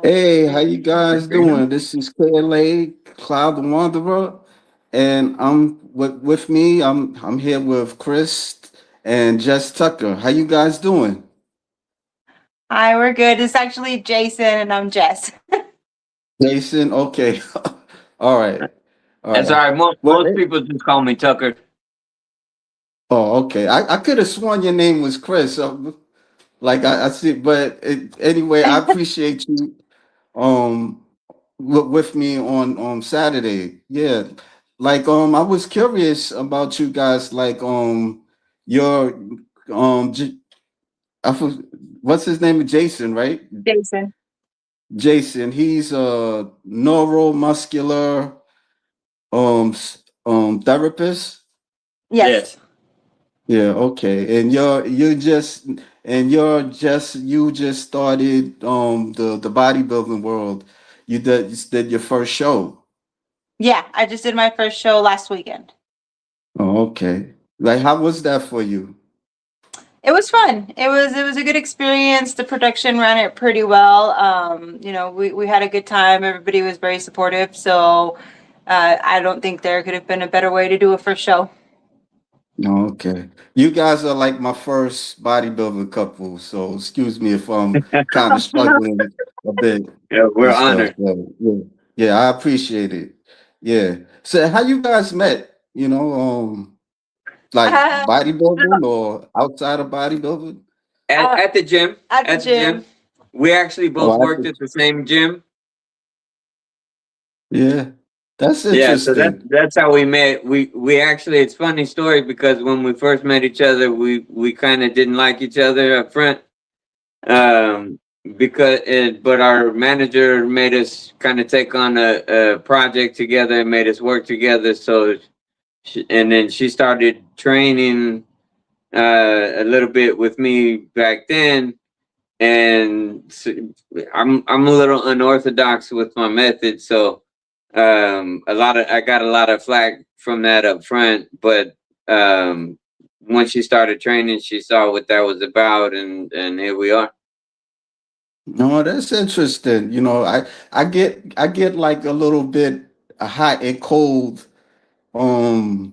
Hey, how you guys doing? This is KLA Cloud the Wanderer, and I'm with me. I'm here with Chris and Jess Tucker. How you guys doing? Hi, we're good. It's actually Jason and I'm Jess. Jason, okay, all right, all That's all right. right. Most Well, most people just call me Tucker. oh, okay. I could have sworn your name was Chris. Like I see, but anyway, I appreciate you. Um, with me on Saturday. Yeah. Like I was curious about you guys like your J- I for, what's his name? Jason, right? Jason. Jason. He's a neuromuscular therapist. Yes. Yes. Yeah, okay. And you just started the bodybuilding world. You did your first show. Yeah, I just did my first show last weekend. Oh, okay. Like, how was that for you? It was fun. It was a good experience. The production ran it pretty well. We had a good time. Everybody was very supportive. So I don't think there could have been a better way to do a first show. Oh, okay. You guys are like my first bodybuilding couple, so excuse me if I'm kind of struggling a bit Yeah, we're and stuff. honored. But yeah, I appreciate it. Yeah. So, how you guys met? Like uh, bodybuilding or outside of bodybuilding? At uh, at the gym. at the At the gym. gym. We actually Oh, both worked at the same gym. yeah. That's Yeah, so that's interesting. that's how we met. We actually, it's a funny story because when we first met each other, we kind of didn't like each other up front. Um, but our manager made us kind of take on a project together and made us work together. And then she started training a little bit with me back then, and I'm a little unorthodox with my method, so I got a lot of flack from that up front, but um, once she started training, she saw what that was about, and here we are. No, that's interesting. I get like a little bit hot and cold um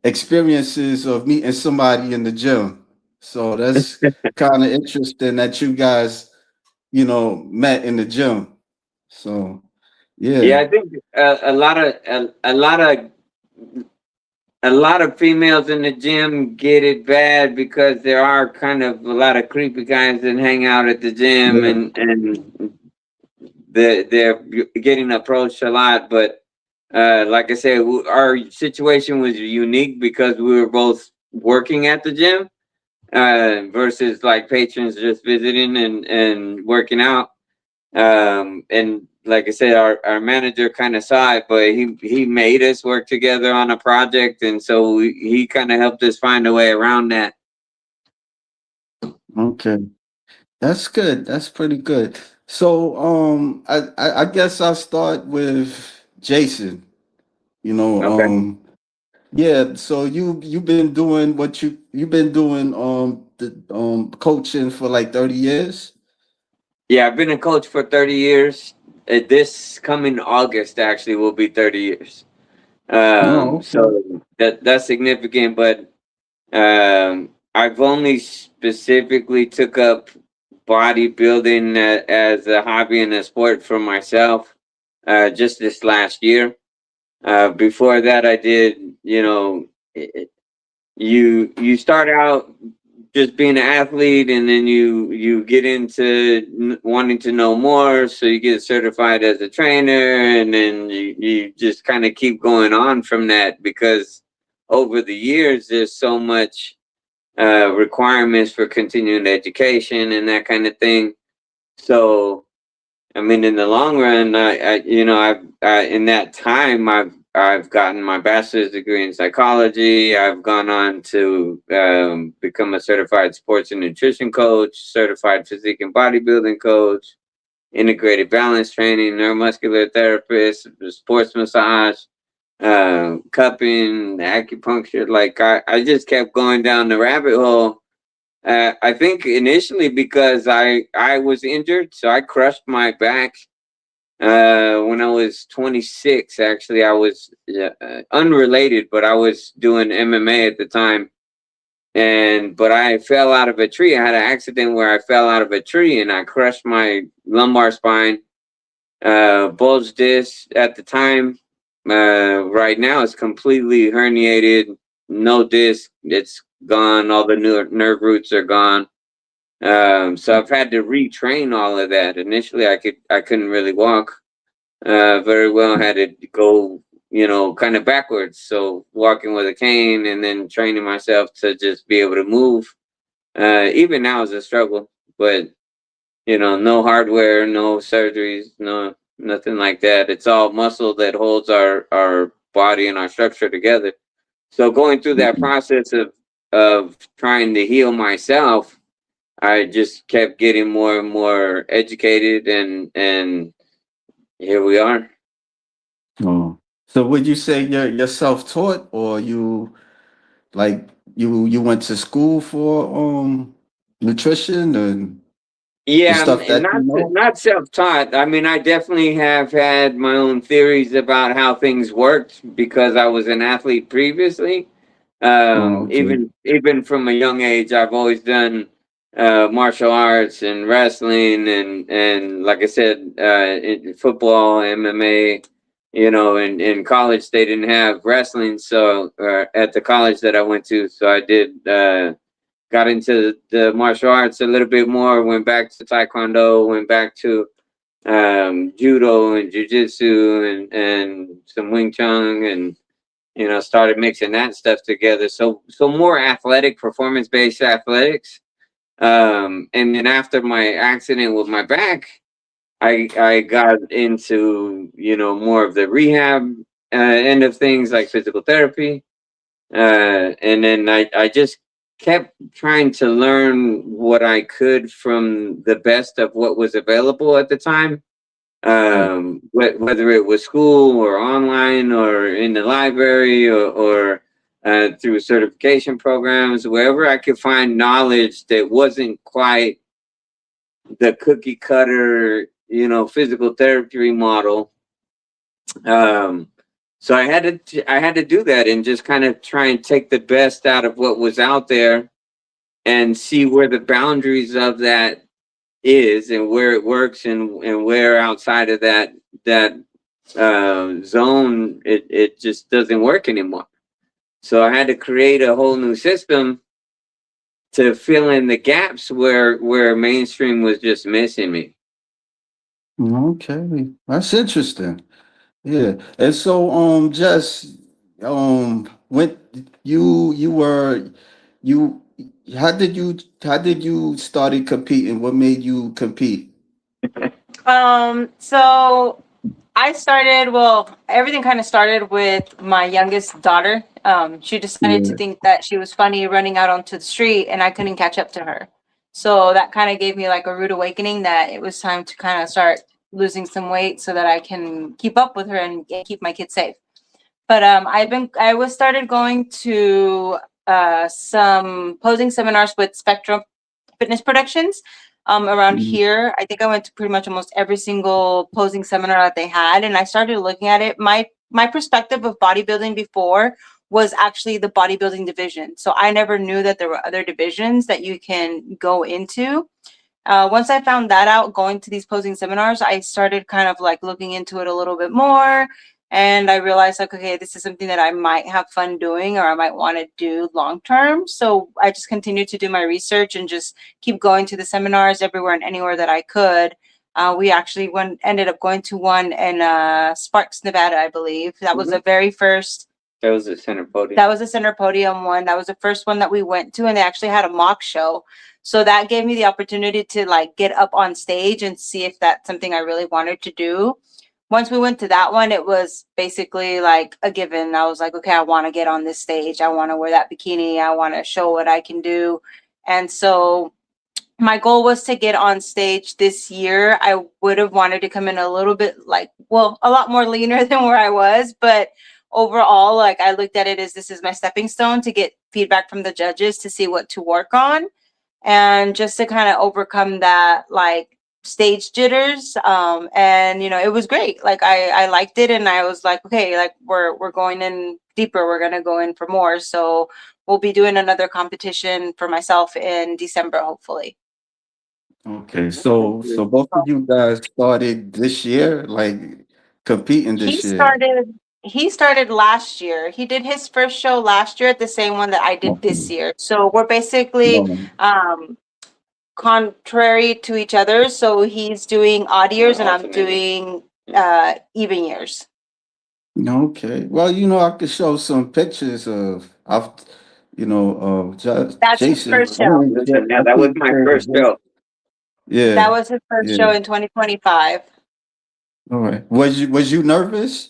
experiences of meeting somebody in the gym. So that's kind of interesting that you guys, met in the gym. So Yeah, yeah. I think a lot of females in the gym get it bad because there are kind of a lot of creepy guys that hang out at the gym, Yeah. and they're getting approached a lot. But like I said, our situation was unique because we were both working at the gym versus like patrons just visiting and working out. And like I said, our manager kind of saw it, but he made us work together on a project, and so he kind of helped us find a way around that. Okay. That's good. That's pretty good. So I guess I'll start with Jason. You know, Okay. yeah, so you've been doing you've been doing the coaching for like 30 years? Yeah, I've been a coach for 30 years. This coming August actually will be 30 years. Oh, okay. So that's significant, but I've only specifically took up bodybuilding as a hobby and a sport for myself just this last year. Before that, I did, you start out just being an athlete, and then you get into wanting to know more, so you get certified as a trainer, and then you just kind of keep going on from that because over the years there's so much requirements for continuing education and that kind of thing. So I mean, in the long run, in that time, I've gotten my bachelor's degree in psychology. I've gone on to become a certified sports and nutrition coach, certified physique and bodybuilding coach, integrated balance training, neuromuscular therapist, sports massage, cupping, acupuncture. Like I just kept going down the rabbit hole I think initially because I was injured, so I crushed my back when I was 26. Actually, I was unrelated, but I was doing MMA at the time, but I fell out of a tree. I had an accident where I fell out of a tree and I crushed my lumbar spine, bulged disc at the time. Right now, it's completely herniated, no disc. It's gone. All the nerve roots are gone. So I've had to retrain all of that. Initially, I couldn't really walk very well. I had to go, kind of backwards. So walking with a cane and then training myself to just be able to move. Even now is a struggle, but no hardware, no surgeries, no nothing like that. It's all muscle that holds our body and our structure together. So going through that process of trying to heal myself, I just kept getting more and more educated, and here we are. Oh. So would you say you're self-taught, or you went to school for nutrition and the Yeah, stuff that you not know? not self-taught. I mean, I definitely have had my own theories about how things worked because I was an athlete previously. Oh, okay. Even from a young age, I've always done martial arts and wrestling, and like I said, football, MMA. In college they didn't have wrestling, so at the college that I went to, so I did. Got into the martial arts a little bit more. Went back to taekwondo. Went back to judo and jujitsu and some Wing Chun, and started mixing that stuff together. So more athletic, performance based athletics. And then after my accident with my back, I got into more of the rehab end of things, like physical therapy. And then I just kept trying to learn what I could from the best of what was available at the time, Right. whether it was school or online or in the library or through certification programs, wherever I could find knowledge that wasn't quite the cookie cutter, physical therapy model. Um, so I had to do that and just kind of try and take the best out of what was out there and see where the boundaries of that is and where it works and where outside of that zone it just doesn't work anymore. So I had to create a whole new system to fill in the gaps where mainstream was just missing me. Okay. That's interesting. Yeah. And so just when you were you how did you started competing? What made you compete? So everything kind of started with my youngest daughter. She decided to Yeah. think that she was funny running out onto the street and I couldn't catch up to her. So that kind of gave me like a rude awakening that it was time to kind of start losing some weight so that I can keep up with her and keep my kids safe. But I was started going to some posing seminars with Spectrum Fitness Productions around Mhm. here. I think I went to pretty much almost every single posing seminar that they had, and I started looking at it. My perspective of bodybuilding before was actually the bodybuilding division. So I never knew that there were other divisions that you can go into. Once I found that out, going to these posing seminars, I started kind of like looking into it a little bit more. And I realized, like, okay, this is something that I might have fun doing or I might want to do long term. So I just continued to do my research and just keep going to the seminars everywhere and anywhere that I could. We actually ended up going to one in Sparks, Nevada, I believe. That was Mhm. the very first. That was the center podium. That was the center podium one. That was the first one that we went to, and they actually had a mock show. So that gave me the opportunity to like get up on stage and see if that's something I really wanted to do. Once we went to that one, it was basically like a given. I was like, okay, I want to get on this stage. I want to wear that bikini. I want to show what I can do. And so my goal was to get on stage this year. I would have wanted to come in a little bit a lot more leaner than where I was, but overall, like I looked at it as this is my stepping stone to get feedback from the judges to see what to work on. and just to kind of overcome that like stage jitters. And it was great. Like I liked it, and I was like, okay, like we're going in deeper. We're gonna go in for more. So we'll be doing another competition for myself in December, hopefully. Okay, so both of you guys started this year, like competing He this year. started he started last year. He did his first show last year at the same one that I did this Okay. year. So we're basically No. contrary to each other. So he's doing odd years and I'm Alternating. doing even years. Okay. Well, I could show some pictures of That's his Jason. first show. Listen, now that was my first show. That Yeah, was his first yeah. show in 2025. All right. Was you nervous?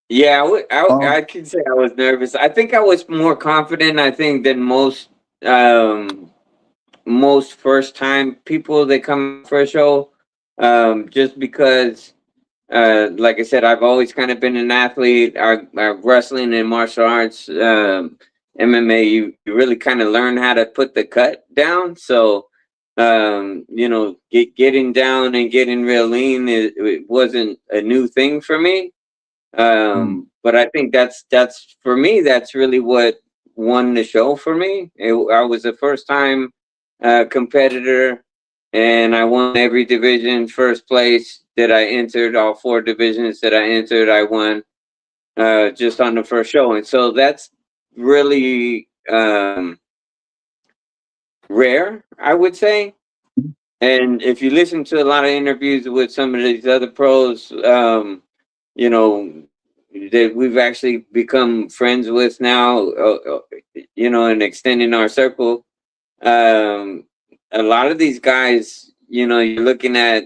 Yeah, I Um, could say I was nervous. I think I was more confident, I think, than most first time people that come for a show. Just because like I said, I've always kind of been an athlete. Wrestling and martial arts, MMA, you really kind of learn how to put the cut down. So, getting down and getting real lean, it wasn't a new thing for me. mm, But I think that's for me. That's really what won the show for me. I was a first time competitor, and I won every division. First place that I entered, all four divisions that I entered, I won just on the first show, and so that's really rare, I would say. And if you listen to a lot of interviews with some of these other pros, you know, that we've actually become friends with now, and extending our circle. Um, a lot of these guys, you're looking at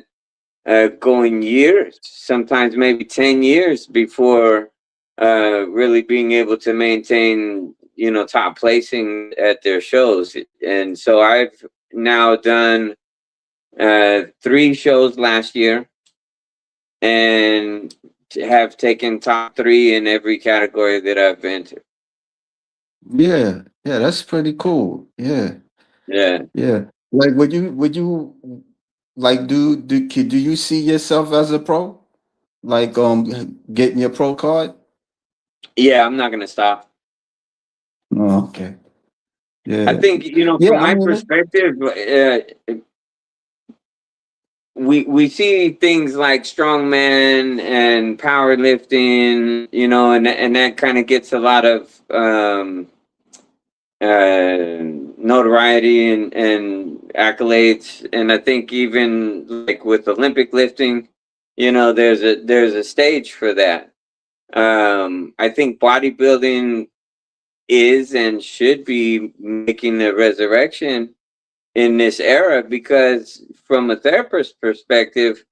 going years, sometimes maybe 10 years before really being able to maintain, top placing at their shows. And so I've now done 3 shows last year and have taken top 3 in every category that I've been to. yeah, yeah, that's pretty cool. Yeah, Yeah. yeah. Like, would you like do you see yourself as a pro? Like, getting your pro card? Yeah, I'm not going to stop. Oh, okay. I Yeah, think, yeah. from I my mean, perspective, we see things like strongman and powerlifting, and that kind of gets a lot of notoriety and accolades. And I think even like with Olympic lifting, there's a stage for that. I think bodybuilding is and should be making a resurrection in this era, because from a therapist perspective,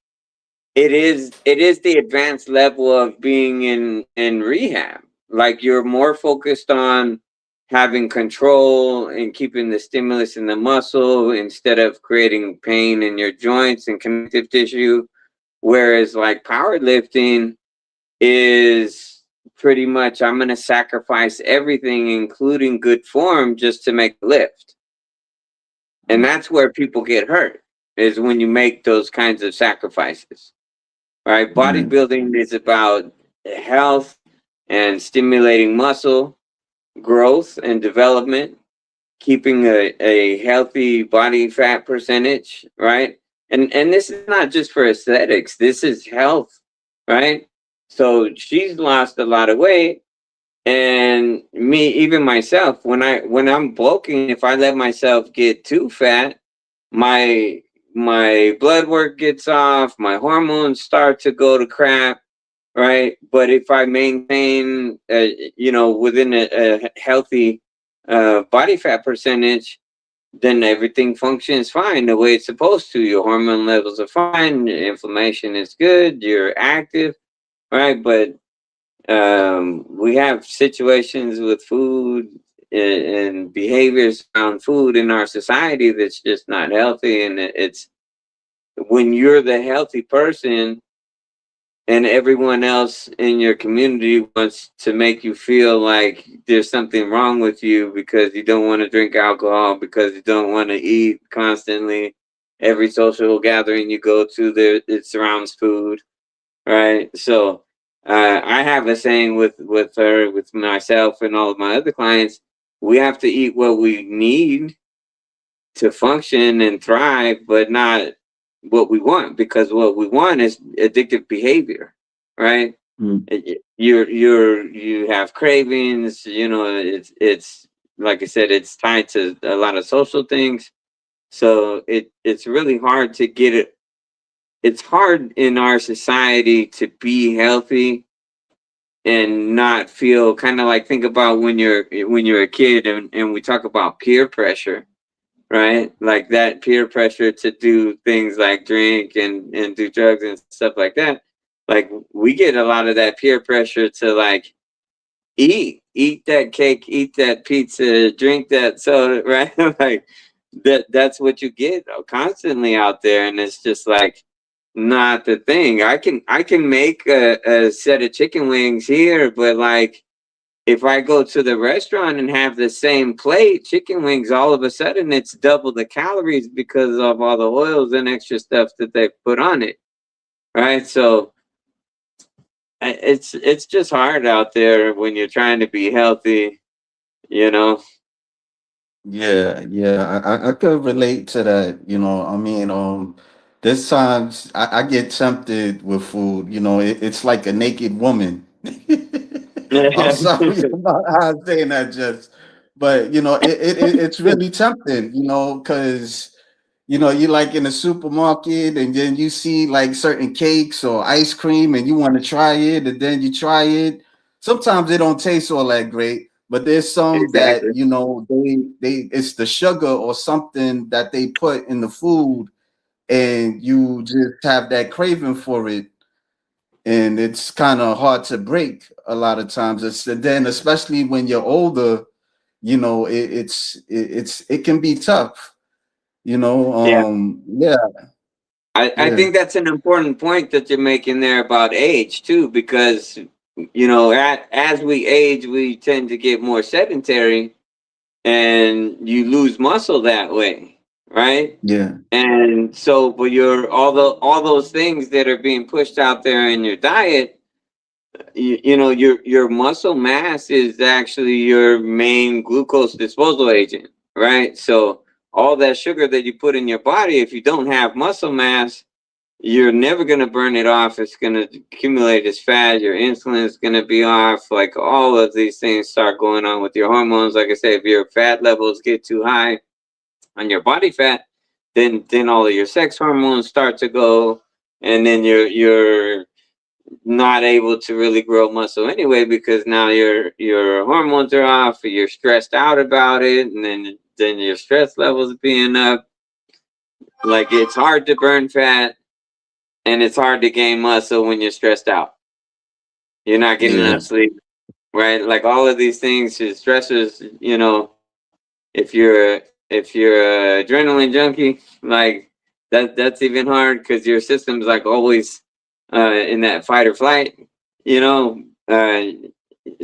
it is the advanced level of being in rehab. Like, you're more focused on having control and keeping the stimulus in the muscle instead of creating pain in your joints and connective tissue. Whereas like powerlifting is pretty much, I'm going to sacrifice everything, including good form, just to make a lift. And that's where people get hurt, is when you make those kinds of sacrifices. Right? yeah, Bodybuilding is about health and stimulating muscle growth and development, keeping a healthy body fat percentage, right? And this is not just for aesthetics. This is health, right? So she's lost a lot of weight, and me, even myself, when I'm bulking, if I let myself get too fat, my my blood work gets off, my hormones start to go to crap, right? But if I maintain, within a healthy body fat percentage, then everything functions fine the way it's supposed to. Your hormone levels are fine, your inflammation is good, you're active, right? But we have situations with food and behaviors around food in our society that's just not healthy. And it's when you're the healthy person, and everyone else in your community wants to make you feel like there's something wrong with you because you don't want to drink alcohol, because you don't want to eat constantly. Every social gathering you go to, there it surrounds food, right? So I have a saying with her, with myself, and all of my other clients: we have to eat what we need to function and thrive, but not what we want, because what we want is addictive behavior, right? Mm. You have cravings, you know, it's like I said, it's tied to a lot of social things. So it's really hard to get it. It's hard in our society to be healthy and not feel kind of like, think about when you're a kid, and we talk about peer pressure, right? Like that peer pressure to do things like drink and do drugs and stuff like that. Like we get a lot of that peer pressure to like eat that cake, eat that pizza, drink that soda, right? Like that's what you get constantly out there, and it's just like not the thing. I can make a set of chicken wings here, but like if I go to the restaurant and have the same plate, chicken wings, all of a sudden it's double the calories because of all the oils and extra stuff that they put on it, right? So it's just hard out there when you're trying to be healthy, you know. Yeah, yeah, I could relate to that. I mean, there's times I get tempted with food. It's like a naked woman. I'm sorry about how I'm saying that, just, but it's really tempting. Because you like in the supermarket, and then you see like certain cakes or ice cream, and you want to try it, and then you try it. Sometimes it don't taste all that great, but there's some that Exactly. they it's the sugar or something that they put in the food, and you just have that craving for it, and it's kind of hard to break a lot of times. And then especially when you're older, it can be tough. Yeah. Yeah, I yeah, think that's an important point that you're making there about age too, because as we age, we tend to get more sedentary, and you lose muscle that way, right? yeah, And so, but all those things that are being pushed out there in your diet, your muscle mass is actually your main glucose disposal agent, right? So all that sugar that you put in your body, if you don't have muscle mass, you're never going to burn it off. It's going to accumulate as fat. Your insulin is going to be off. Like all of these things start going on with your hormones. Like I say, if your fat levels get too high on your body fat, then all of your sex hormones start to go, and then you're not able to really grow muscle anyway, because now your hormones are off. You're stressed out about it, and then your stress levels being up. Like it's hard to burn fat, and it's hard to gain muscle when you're stressed out. You're not getting yeah, enough sleep, right? Like all of these things is stressors. If you're a adrenaline junkie, like that's even hard because your system's like always in that fight or flight. You know, uh,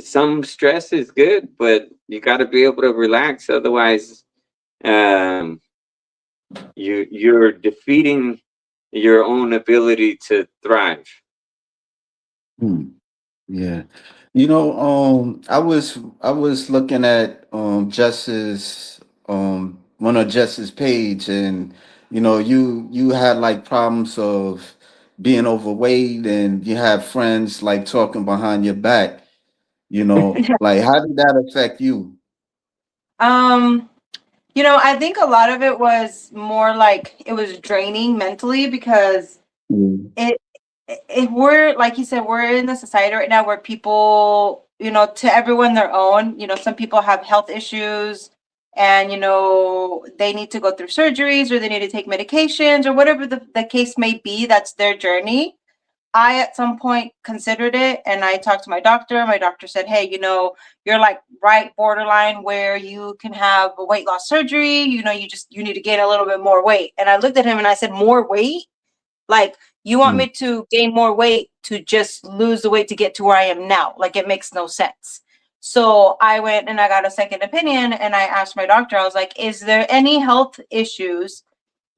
some stress is good, but you got to be able to relax. Otherwise, um, you're defeating your own ability to thrive. hmm, yeah. I was looking at Jess's one of Jess's page, and you had like problems of being overweight, and you have friends like talking behind your back. Like, how did that affect you? Um, I think a lot of it was more like it was draining mentally because Mm. it if we're like you said, we're in the society right now where people, to everyone their own. Some people have health issues, and they need to go through surgeries, or they need to take medications, or whatever the case may be. That's their journey. I at some point considered it, and I talked to my doctor. My doctor said, "Hey, you're like right borderline where you can have a weight loss surgery. You need to gain a little bit more weight." And I looked at him and I said, "More weight? Like You want me to gain more weight to just lose the weight to get to where I am now? Like, it makes no sense. So I went and I got a second opinion, and I asked my doctor, I was like, is there any health issues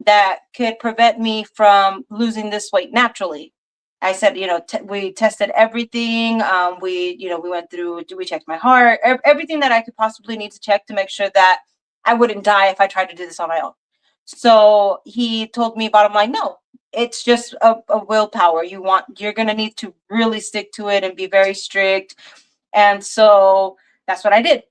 that could prevent me from losing this weight naturally? I said, we tested everything. We went through, we checked my heart, everything that I could possibly need to check to make sure that I wouldn't die if I tried to do this on my own. So he told me, bottom line, no, it's just a willpower. You're going to need to really stick to it and be very strict. And so that's what I did.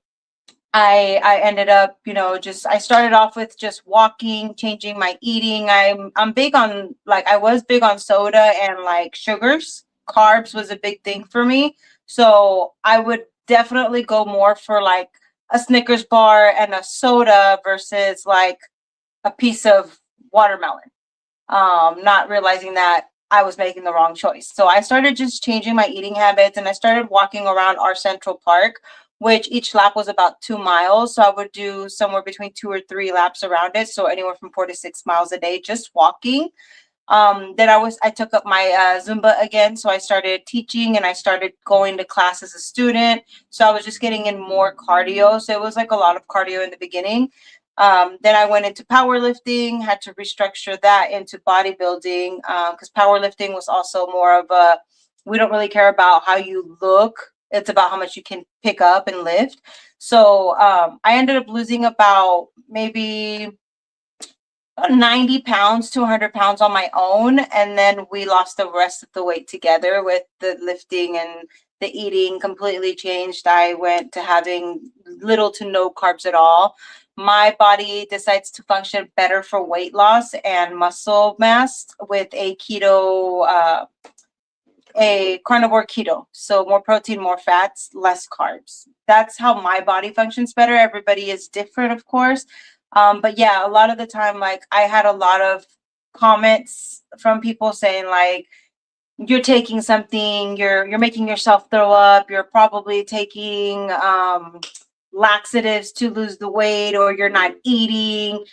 I ended up, I started off with just walking, changing my eating. I'm big on, I was big on soda and like sugars. Carbs was a big thing for me. So I would definitely go more for like a Snickers bar and a soda versus like a piece of watermelon. Not realizing that I was making the wrong choice. So I started just changing my eating habits, and I started walking around our Central Park, which each lap was about 2 miles. So I would do somewhere between 2 or 3 laps around it. So anywhere from 4 to 6 miles a day, just walking. Then I took up my Zumba again. So I started teaching and I started going to class as a student. So I was just getting in more cardio. So it was like a lot of cardio in the beginning. Then I went into powerlifting, had to restructure that into bodybuilding, because powerlifting was also more of we don't really care about how you look. It's about how much you can pick up and lift. So I ended up losing about maybe 90 pounds to 100 pounds on my own. And then we lost the rest of the weight together with the lifting, and the eating completely changed. I went to having little to no carbs at all. My body decides to function better for weight loss and muscle mass with a carnivore keto. So more protein, more fats, less carbs. That's how my body functions better. Everybody is different, of course. But yeah, a lot of the time, I had a lot of comments from people saying you're taking something, you're making yourself throw up, you're probably taking laxatives to lose the weight, or you're not eating,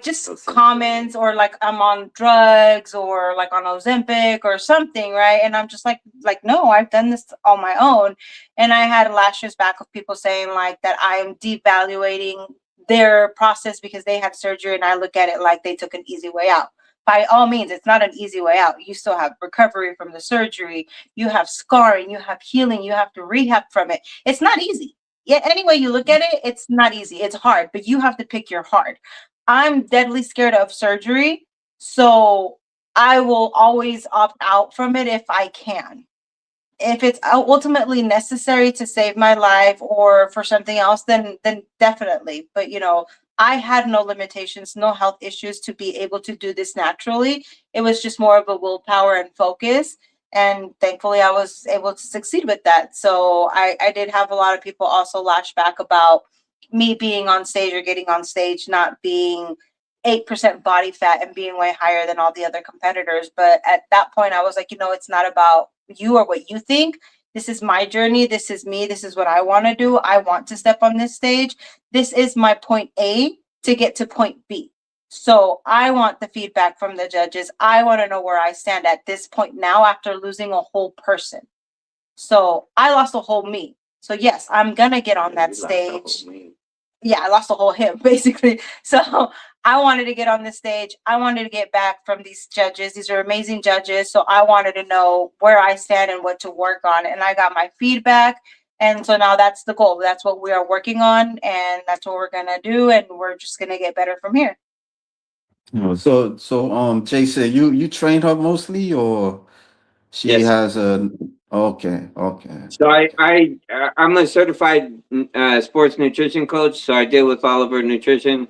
just comments, or I'm on drugs, or on Ozempic or something, right? And I'm just like no, I've done this on my own. And I had lashes back of people saying that I'm devaluating their process because they had surgery, and I look at it like they took an easy way out. By all means, it's not an easy way out. You still have recovery from the surgery, you have scarring, you have healing, you have to rehab from it. It's not easy. Yeah, any way you look at it, it's not easy. It's hard, but you have to pick your hard. I'm deadly scared of surgery, so I will always opt out from it if I can. If it's ultimately necessary to save my life or for something else, then definitely. But I had no limitations, no health issues to be able to do this naturally. It was just more of a willpower and focus. And thankfully, I was able to succeed with that. So I did have a lot of people also lash back about me being on stage or getting on stage not being 8% body fat and being way higher than all the other competitors. But at that point, I was like, it's not about you or what you think. This is my journey. This is me. This is what I want to do. I want to step on this stage. This is my point A to get to point B. So I want the feedback from the judges. I want to know where I stand at this point now after losing a whole person. So I lost a whole me. So yes, I'm going to get on that stage. Yeah, I lost a whole him, basically. So I wanted to get on the stage. I wanted to get back from these judges. These are amazing judges. So I wanted to know where I stand and what to work on. And I got my feedback. And so now that's the goal. That's what we are working on. And that's what we're going to do. And we're just going to get better from here. So Jason, you train her mostly, or she Yes. has a okay. So I'm a certified sports nutrition coach. So I deal with all of her nutrition.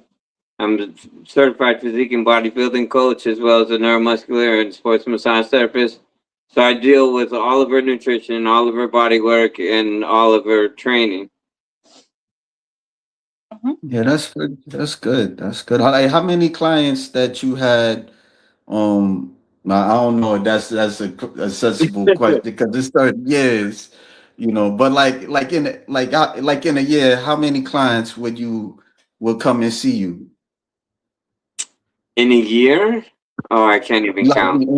I'm a certified physique and bodybuilding coach, as well as a neuromuscular and sports massage therapist. So I deal with all of her nutrition, all of her body work, and all of her training. Yeah, that's good. That's good. That's good. How many clients that you had? Now, I don't know if that's a sensible question because it's 30 years, But like in a year, how many clients would come and see you? In a year? Oh, I can't even Like count.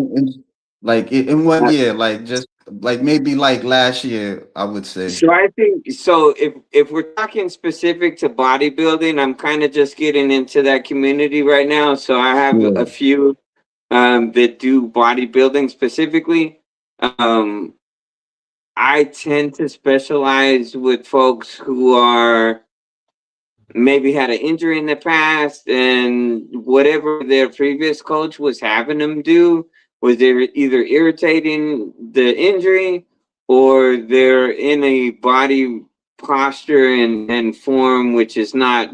Like in one Uh, year, like just like maybe like last year, I would say. So I think so. If we're talking specific to bodybuilding, I'm kind of just getting into that community right now. So I have Yeah. a few that do bodybuilding specifically. Um, I tend to specialize with folks who are maybe had an injury in the past, and whatever their previous coach was having them do was they're either irritating the injury, or they're in a body posture and form which is not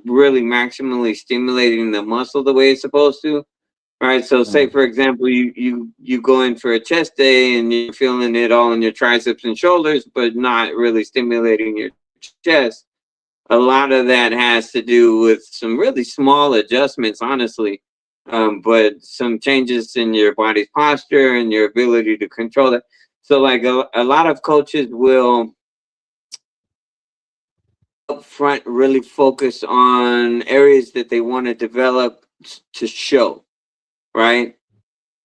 really maximally stimulating the muscle the way it's supposed to. Right. So say Mm. for example you go in for a chest day and you're feeling it all in your triceps and shoulders, but not really stimulating your chest. A lot of that has to do with some really small adjustments, honestly, but some changes in your body's posture and your ability to control it. So, like a lot of coaches will up front really focus on areas that they want to develop to show, right?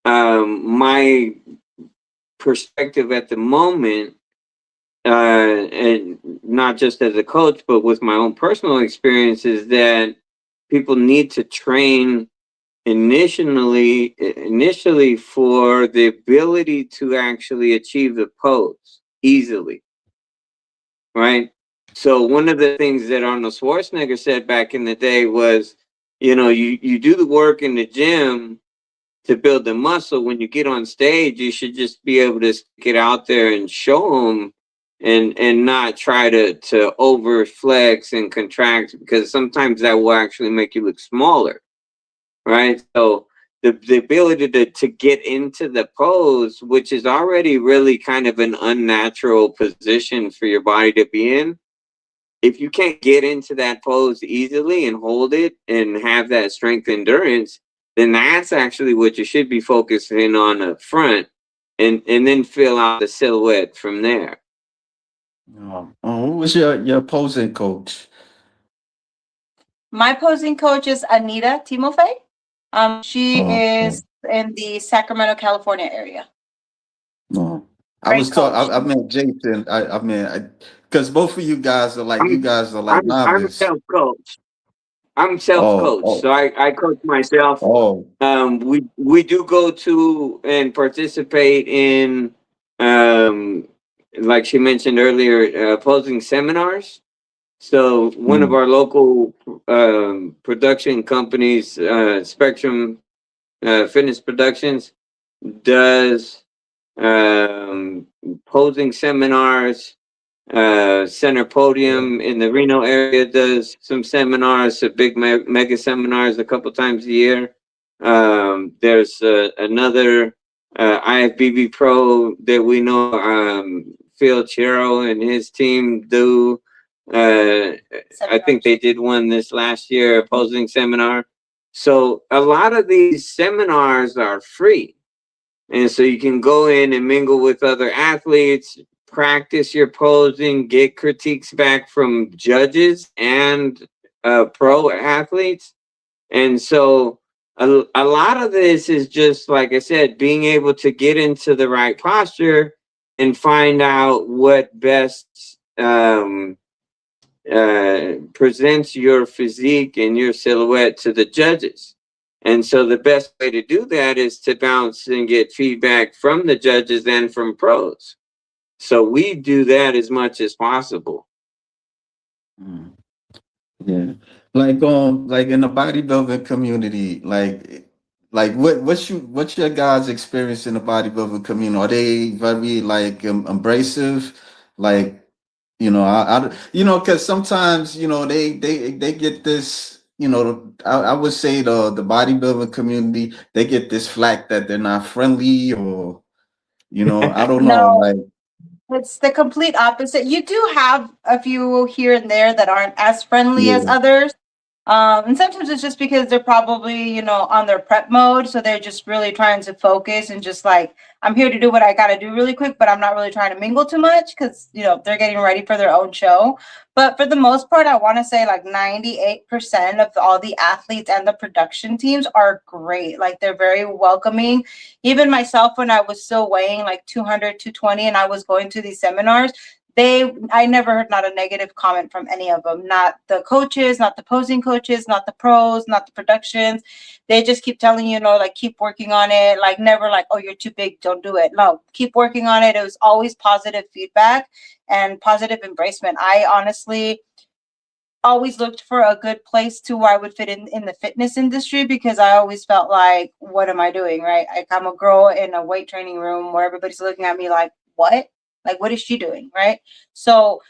My perspective at the moment, and not just as a coach, but with my own personal experience, is that people need to train initially for the ability to actually achieve the pose easily, right? So one of the things that Arnold Schwarzenegger said back in the day was, you do the work in the gym to build the muscle. When you get on stage, you should just be able to get out there and show them, and not try to over flex and contract, because sometimes that will actually make you look smaller, right? So the ability to get into the pose, which is already really kind of an unnatural position for your body to be in, if you can't get into that pose easily and hold it and have that strength endurance, then that's actually what you should be focusing on up front, and then fill out the silhouette from there. Who was your opposing coach? My posing coach is Anita Timofey. She Oh, is in the Sacramento, California area. no. I Great was coach. talking. I meant Jason. I mean, because both of you I'm guys are like I'm novice. self coach. I'm self Oh, coach, oh, so I coach myself. oh. We do go to and participate in, um, like she mentioned earlier, posing seminars. So one of Mm, our local production companies, Spectrum Fitness Productions, does um, posing seminars. Center Podium in the Reno area does some seminars, a big mega seminars a couple times a year. There's another IFBB Pro that we know, Phil Chiro and his team do. I think they did one this last year, a posing seminar. So a lot of these seminars are free. And so you can go in and mingle with other athletes, practice your posing, get critiques back from judges and pro athletes. And so a lot of this is just, like I said, being able to get into the right posture and find out what best presents your physique and your silhouette to the judges. And so the best way to do that is to bounce and get feedback from the judges and from pros. So we do that as much as possible. mm. Yeah. Like in the bodybuilding community, like what's your guys' experience in the bodybuilding community? Are they very like abrasive? Like, because sometimes, they get this, I would say the bodybuilding community, they get this flack that they're not friendly, or, I don't know, No, like, it's the complete opposite. You do have a few here and there that aren't as friendly as yeah, others, And sometimes it's just because they're probably, you know, on their prep mode. So they're just really trying to focus and just like, I'm here to do what I got to do really quick, but I'm not really trying to mingle too much because, you know, they're getting ready for their own show. But for the most part, I want to say like 98% of all the athletes and the production teams are great. Like they're very welcoming. Even myself, when I was still weighing like 200, 220, and I was going to these seminars, I never heard not a negative comment from any of them, not the coaches, not the posing coaches, not the pros, not the productions. They just keep telling you, you know, like keep working on it, like never like, oh, you're too big, don't do it. No, keep working on it. It was always positive feedback and positive embracement. I honestly always looked for a good place to where I would fit in the fitness industry, because I always felt like, what am I doing, right? Like I'm a girl in a weight training room where everybody's looking at me like, what? Like, what is she doing, right? So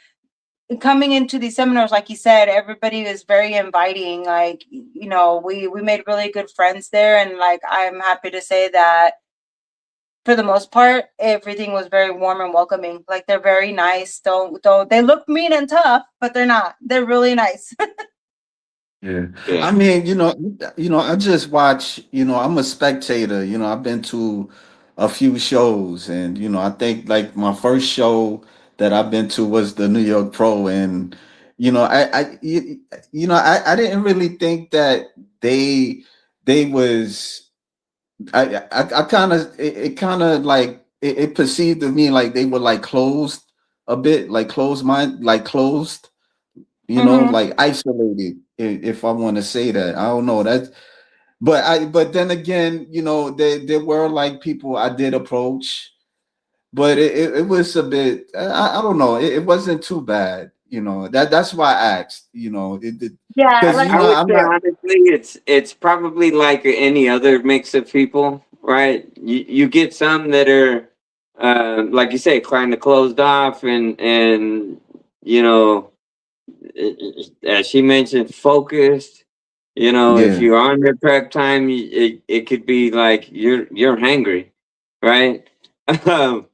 coming into these seminars, like you said, everybody is very inviting. Like, you know, we made really good friends there, and like I'm happy to say that for the most part, everything was very warm and welcoming. Like they're very nice. Don't they look mean and tough, but they're not. They're really nice. Yeah. Yeah. I mean, I just watch, I'm a spectator, I've been to a few shows, and I think like my first show that I've been to was the New York Pro, and I didn't really think that they was I kind of it kind of like it perceived to me like they were like closed a bit, like closed mind, like closed, Hmm. like isolated, if I want to say that. I don't know that, but then again, there were like people I did approach, but it was a bit, I don't know, it wasn't too bad, that's why I asked, Yeah, because like I would I'm say not. honestly, it's probably like any other mix of people, right? You get some that are, like you say, kind of closed off, and you know, as she mentioned, focused. You know, if Yeah, you're on your prep time, it could be like you're hangry, right? Um,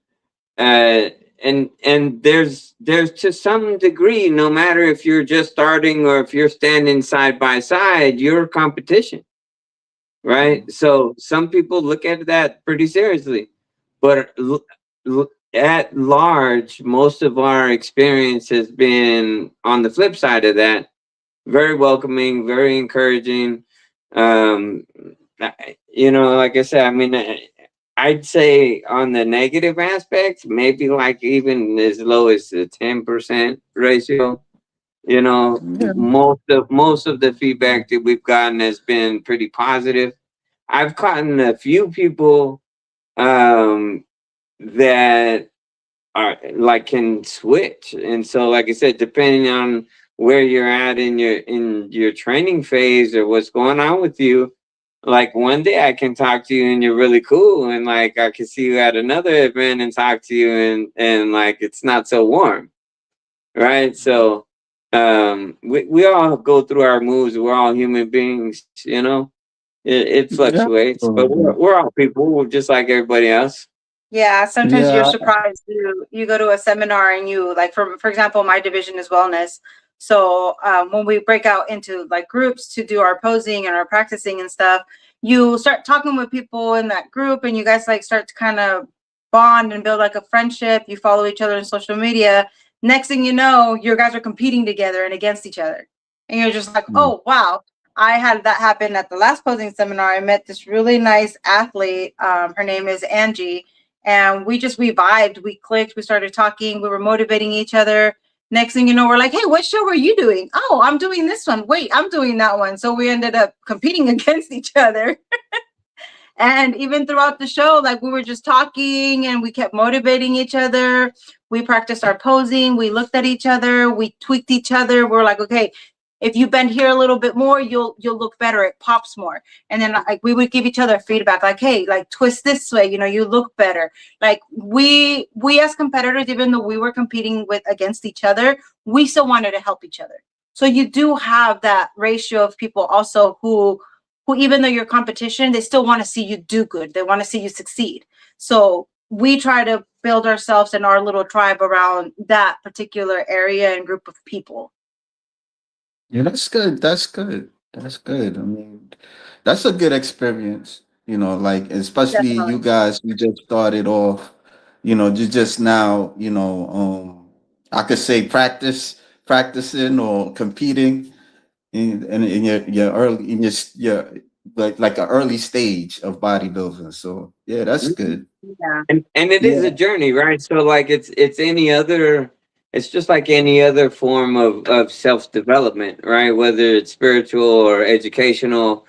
uh, and there's to some degree, no matter if you're just starting or if you're standing side by side, you're competition, right? So some people look at that pretty seriously, but at large, most of our experience has been on the flip side of that, very welcoming, very encouraging. Um, like I said, I mean, I'd say on the negative aspects, maybe like even as low as the 10% ratio. yeah, Most of the feedback that we've gotten has been pretty positive. I've gotten a few people um, that are like can switch, and so like I said, depending on where you're at in your training phase or what's going on with you, like one day I can talk to you and you're really cool, and like I can see you at another event and talk to you, and like it's not so warm, right? So we all go through our moves. We're all human beings, it yeah, fluctuates, but we're all people. We're just like everybody else. yeah, sometimes you're yeah, surprised. You go to a seminar and you like, for example, my division is wellness. So when we break out into like groups to do our posing and our practicing and stuff, you start talking with people in that group, and you guys like start to kind of bond and build like a friendship. You follow each other on social media. Next thing you know, you guys are competing together and against each other, and you're just like, mm, oh wow. I had that happen at the last posing seminar. I met this really nice athlete. Her name is Angie, and we vibed, we clicked, we started talking, we were motivating each other. Next thing you know, we're like, hey, what show are you doing? Oh, I'm doing this one. Wait, I'm doing that one. So we ended up competing against each other. And even throughout the show, like we were just talking and we kept motivating each other. We practiced our posing, we looked at each other, we tweaked each other. We're like, okay, if you bend here a little bit more, you'll look better, it pops more. And then like we would give each other feedback, like, hey, like twist this way, you look better. Like we as competitors, even though we were competing with against each other, we still wanted to help each other. So you do have that ratio of people also who even though you're competition, they still want to see you do good. They want to see you succeed. So we try to build ourselves and our little tribe around that particular area and group of people. Yeah, that's good. That's good. That's good. I mean, that's a good experience. Like especially you Definitely. guys, you just started off. Just now. I could say practicing or competing in your early in your like an early stage of bodybuilding. So yeah, that's good. Yeah. And it is a Yeah. journey, right? So like it's any other, it's just like any other form of self-development, right? Whether it's spiritual or educational.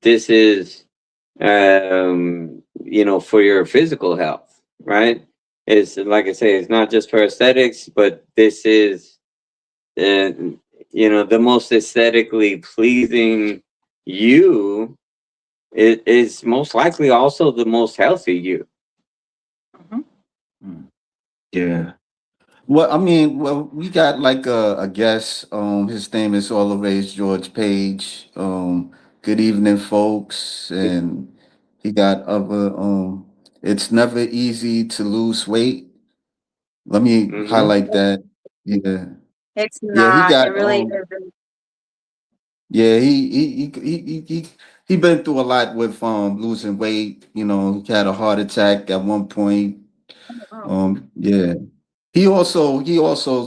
This is for your physical health, right? It's like I say, it's not just for aesthetics, but this is uh, the most aesthetically pleasing you. It is most likely also the most healthy you. Mhm. Mm. Yeah. Well, I mean, we got like a guest. His name is always George Page. Good evening, folks. And he got other. It's never easy to lose weight. Let me Hmm. highlight that. Yeah, It's yeah. He not. It got. really isn't. Yeah. He been through a lot with losing weight. He had a heart attack at one point. Oh, Yeah. He also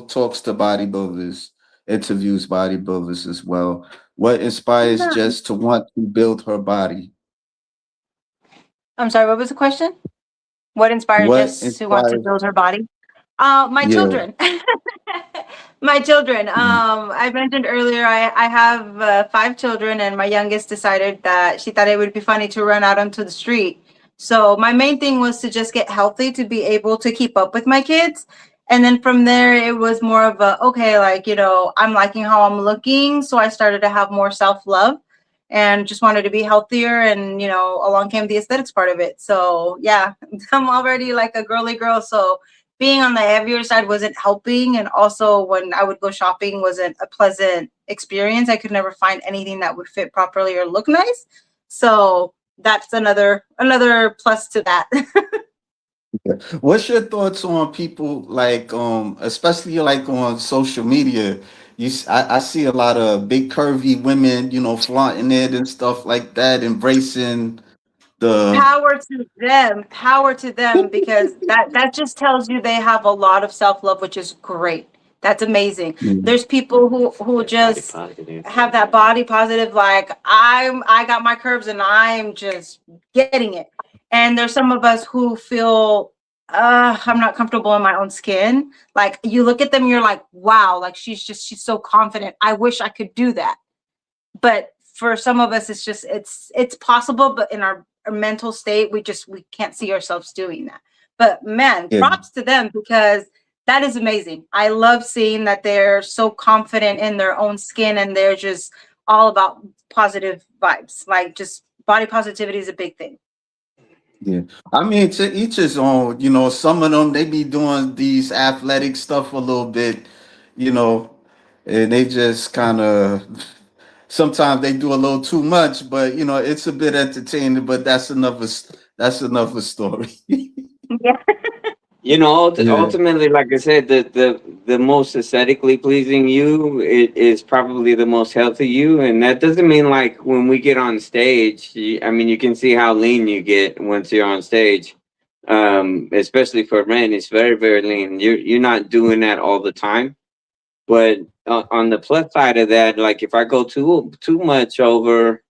talks to bodybuilders, interviews bodybuilders as well. What inspires no. Jess to want to build her body? I'm sorry, what was the question? What inspired What Jess to want to inspires? build her body? My Yeah. children. My children. Mm. I mentioned earlier I have 5 children, and my youngest decided that she thought it would be funny to run out onto the street. So my main thing was to just get healthy to be able to keep up with my kids. And then from there, it was more of a, okay, like, I'm liking how I'm looking. So I started to have more self love and just wanted to be healthier. And, along came the aesthetics part of it. So yeah, I'm already like a girly girl. So being on the heavier side wasn't helping. And also when I would go shopping wasn't a pleasant experience. I could never find anything that would fit properly or look nice. So that's another plus to that. What's your thoughts on people like especially like on social media? I see a lot of big curvy women, flaunting it and stuff like that, embracing the Power to them, because that just tells you they have a lot of self-love, which is great. That's amazing. Mm. There's people who just have that body positive, like I got my curves and I'm just getting it. And there's some of us who feel I'm not comfortable in my own skin. Like you look at them, you're like, wow, like she's so confident. I wish I could do that. But for some of us it's possible, but in our mental state we can't see ourselves doing that. But man, Yeah. props to them, because that is amazing. I love seeing that they're so confident in their own skin, and they're just all about positive vibes. Like, just body positivity is a big thing. Yeah, I mean, to each his own. Some of them they be doing these athletic stuff a little bit, you know, and they just kind of sometimes they do a little too much, but it's a bit entertaining. But that's another story. Yeah. Yeah, Ultimately, like I said, the most aesthetically pleasing you, it is probably the most healthy you, and that doesn't mean like when we get on stage. I mean, you can see how lean you get once you're on stage. Especially for men, it's very very lean. You're not doing that all the time, but on the plus side of that, like if I go too much over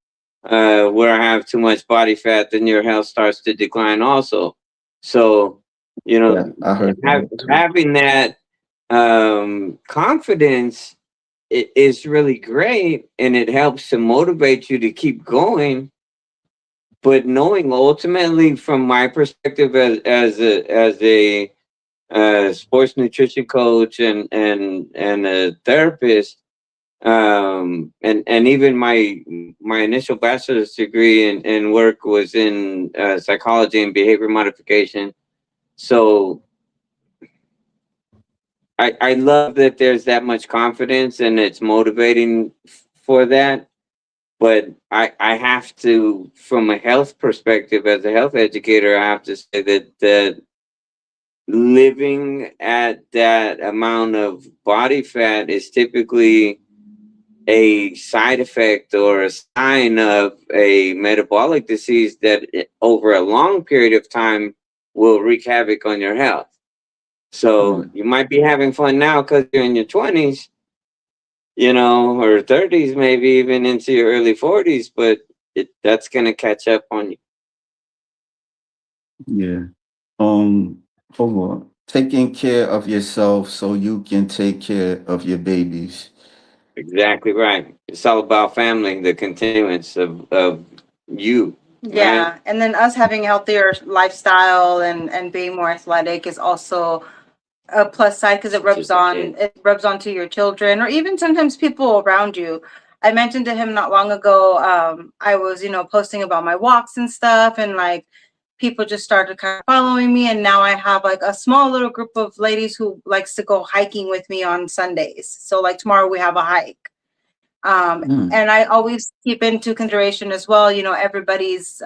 where I have too much body fat, then your health starts to decline also. So, you yeah, know, I heard that too. having that confidence is really great, and it helps to motivate you to keep going. But knowing ultimately, from my perspective as a sports nutrition coach and a therapist, and even my initial bachelor's degree in work was in psychology and behavior modification. So I love that there's that much confidence and it's motivating for that. But I have to, from a health perspective, as a health educator, I have to say that living at that amount of body fat is typically a side effect or a sign of a metabolic disease that over a long period of time will wreak havoc on your health. So Right. you might be having fun now because you're in your 20s, or 30s, maybe even into your early 40s, but that's going to catch up on you. Yeah. Hold on. Taking care of yourself so you can take care of your babies. Exactly right. It's all about family, the continuance of you, right? Yeah, and then us having a healthier lifestyle and being more athletic is also a plus side because Just a kid. it rubs onto your children or even sometimes people around you. I mentioned to him not long ago, I was, posting about my walks and stuff, and like people just started kind of following me, and now I have like a small little group of ladies who likes to go hiking with me on Sundays. So like tomorrow we have a hike. Mm, And I always keep into consideration as well, everybody's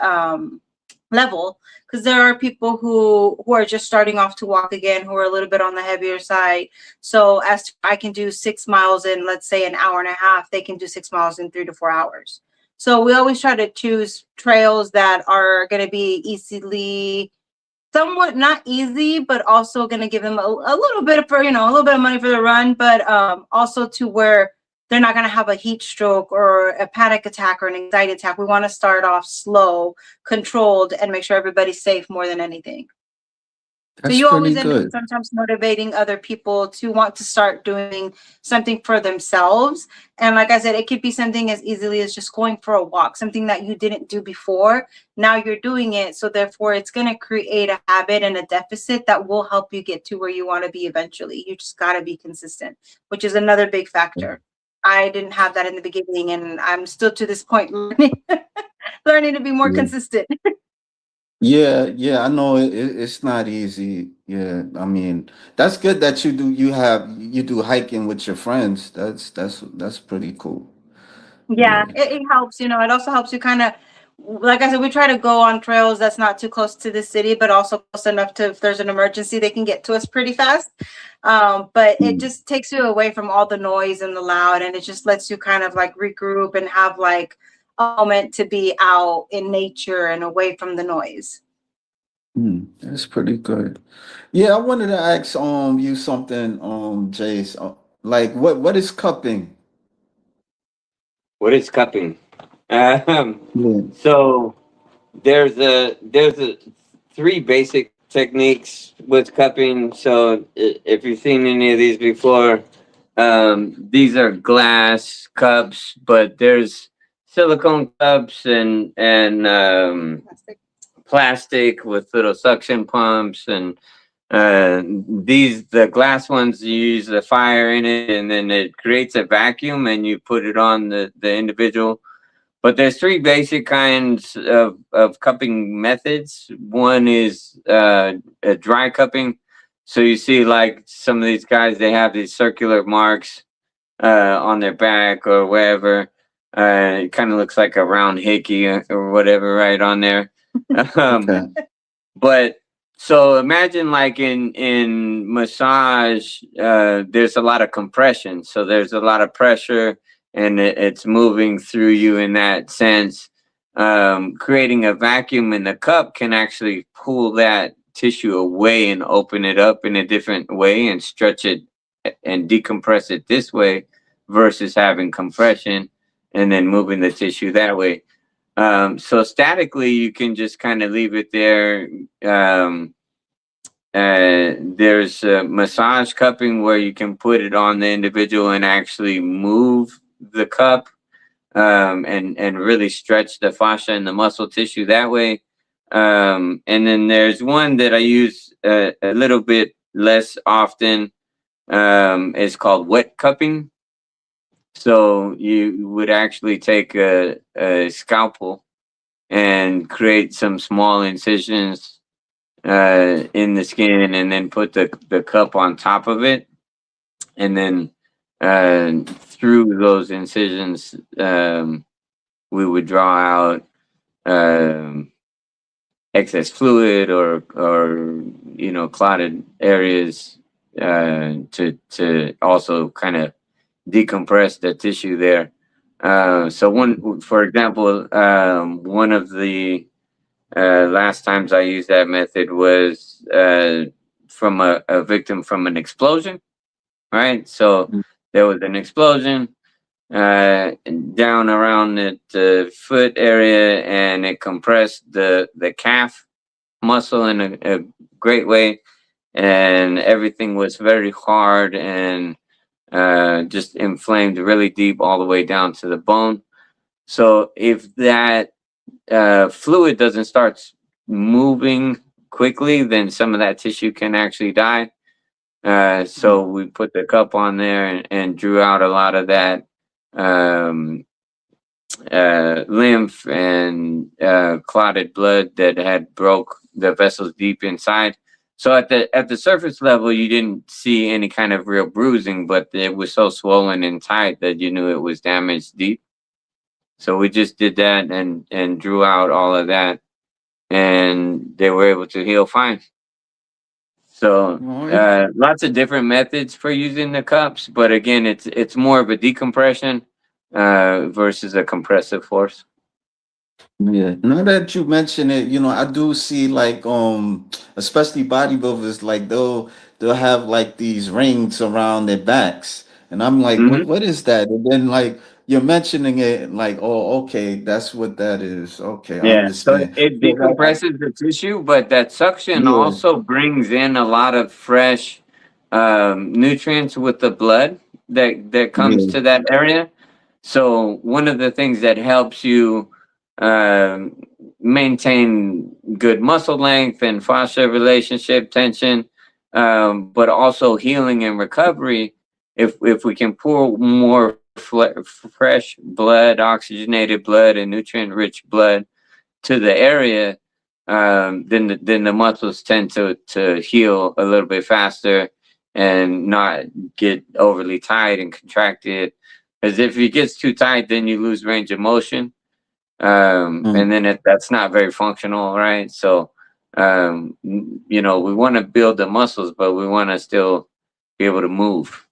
level, because there are people who are just starting off to walk again, who are a little bit on the heavier side. So as I can do 6 miles in, let's say, an hour and a half, they can do 6 miles in 3 to 4 hours. So we always try to choose trails that are going to be easily somewhat not easy, but also going to give them a little bit for, a little bit of money for the run, but also to where they're not going to have a heat stroke or a panic attack or an anxiety attack. We want to start off slow, controlled, and make sure everybody's safe more than anything. So that's you pretty always end up good. sometimes motivating other people to want to start doing something for themselves. And like I said, it could be something as easily as just going for a walk, something that you didn't do before. Now you're doing it. So therefore, it's going to create a habit and a deficit that will help you get to where you want to be eventually. You just got to be consistent, which is another big factor. I didn't have that in the beginning, and I'm still to this point learning, learning to be more Yeah. consistent. Yeah, yeah, I know it's not easy. Yeah, I mean, that's good that you do hiking with your friends. That's pretty cool. Yeah, Yeah. it helps, it also helps you kind of, like I said, we try to go on trails that's not too close to the city, but also close enough to, if there's an emergency, they can get to us pretty fast. But it Mm, just takes you away from all the noise and the loud, and it just lets you kind of like regroup and have like a moment to be out in nature and away from the noise. that's pretty good. Yeah, I wanted to ask you something, Jace. Like what is cupping? What is cupping? Um, Yeah. so there's a three basic techniques with cupping. So if you've seen any of these before, these are glass cups, but there's silicone cups and plastic with little suction pumps, and the glass ones, you use the fire in it and then it creates a vacuum and you put it on the individual. But there's three basic kinds of cupping methods. One is a dry cupping. So you see, like some of these guys, they have these circular marks on their back or wherever. It kind of looks like a round hickey or whatever right on there. um, Okay. but so imagine, like in massage, there's a lot of compression, so there's a lot of pressure, and it's moving through you in that sense. Creating a vacuum in the cup can actually pull that tissue away and open it up in a different way and stretch it and decompress it this way versus having compression and then moving the tissue that way. So statically, you can just kind of leave it there. Um, there's massage cupping where you can put it on the individual and actually move the cup, and really stretch the fascia and the muscle tissue that way. And then there's one that I use a little bit less often. It's called wet cupping. So you would actually take a scalpel and create some small incisions in the skin, and then put the cup on top of it, and then through those incisions, we would draw out um, excess fluid or clotted areas, to also kind of decompress the tissue there. So for example, one of the last times I used that method was from a victim from an explosion, right? So there was an explosion down around the foot area, and it compressed the calf muscle in a great way, and everything was very hard and just inflamed really deep all the way down to the bone. So if that fluid doesn't start moving quickly, then some of that tissue can actually die. So we put the cup on there and drew out a lot of that um, lymph and clotted blood that had broke the vessels deep inside. So at the surface level, you didn't see any kind of real bruising, but it was so swollen and tight that you knew it was damaged deep. So we just did that and drew out all of that, and they were able to heal fine. So lots of different methods for using the cups, but again, it's more of a decompression versus a compressive force. Yeah. Now that you mention it, I do see like especially bodybuilders, like they'll have like these rings around their backs. And I'm like, Hmm. what is that? And then like you're mentioning it like, oh, okay, that's what that is. Okay, I Yeah, so understand. it Yeah, decompresses the tissue, but that suction yeah. also brings in a lot of fresh nutrients with the blood that comes Yeah. to that area. So one of the things that helps you um, maintain good muscle length and foster relationship tension, but also healing and recovery, if we can pour more fresh blood, oxygenated blood, and nutrient rich blood to the area, then the muscles tend to heal a little bit faster and not get overly tight and contracted. As if it gets too tight, then you lose range of motion, and Mm. then that's not very functional, right? So, we want to build the muscles, but we want to still be able to move.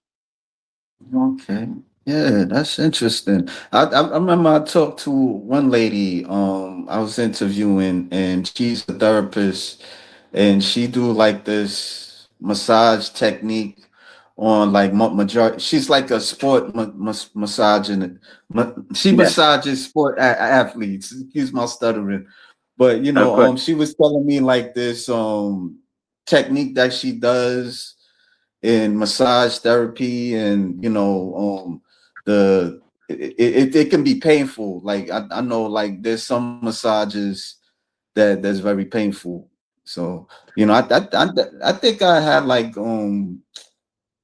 Okay. Yeah, that's interesting. I remember I talked to one lady I was interviewing, and she's a therapist, and she do like this massage technique on like majority. She's like a sport massaging. She Yeah, massages sport athletes. Excuse my stuttering, but of course. she was telling me like this technique that she does in massage therapy, and the it can be painful. Like I know like there's some massages that's very painful. So I think I had like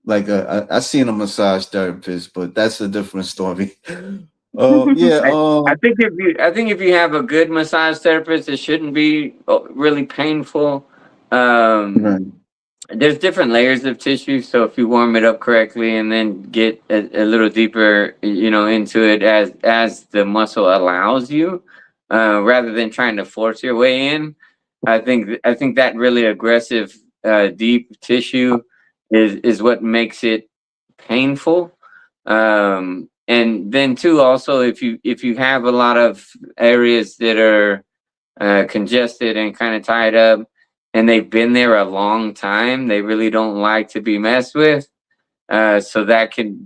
I seen a massage therapist, but that's a different story. Yeah. I think if you have a good massage therapist, it shouldn't be really painful. Um, Right. there's different layers of tissue, so if you warm it up correctly and then get a little deeper, into it as the muscle allows you, rather than trying to force your way in, I think that really aggressive, deep tissue is what makes it painful. And then too, also if you have a lot of areas that are congested and kind of tied up, and they've been there a long time, they really don't like to be messed with. So that can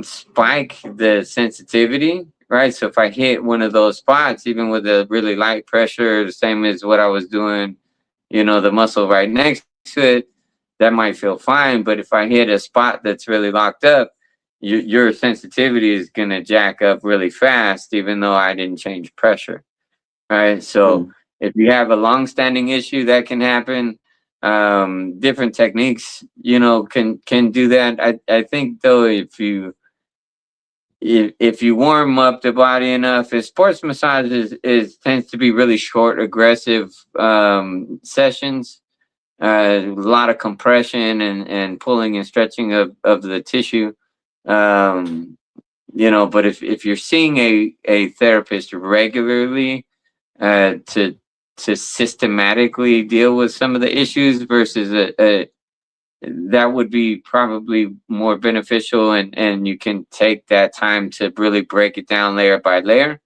spike the sensitivity, right? So if I hit one of those spots, even with a really light pressure, the same as what I was doing, the muscle right next to it, that might feel fine. But if I hit a spot that's really locked up, your sensitivity is going to jack up really fast, even though I didn't change pressure, right? So Mm. if you have a long-standing issue, that can happen. Different techniques, can do that. I think though, if you warm up the body enough, sports massage is tends to be really short, aggressive sessions. A lot of compression and pulling and stretching of the tissue. But if you're seeing a therapist regularly, to systematically deal with some of the issues versus that would be probably more beneficial, and you can take that time to really break it down layer by layer.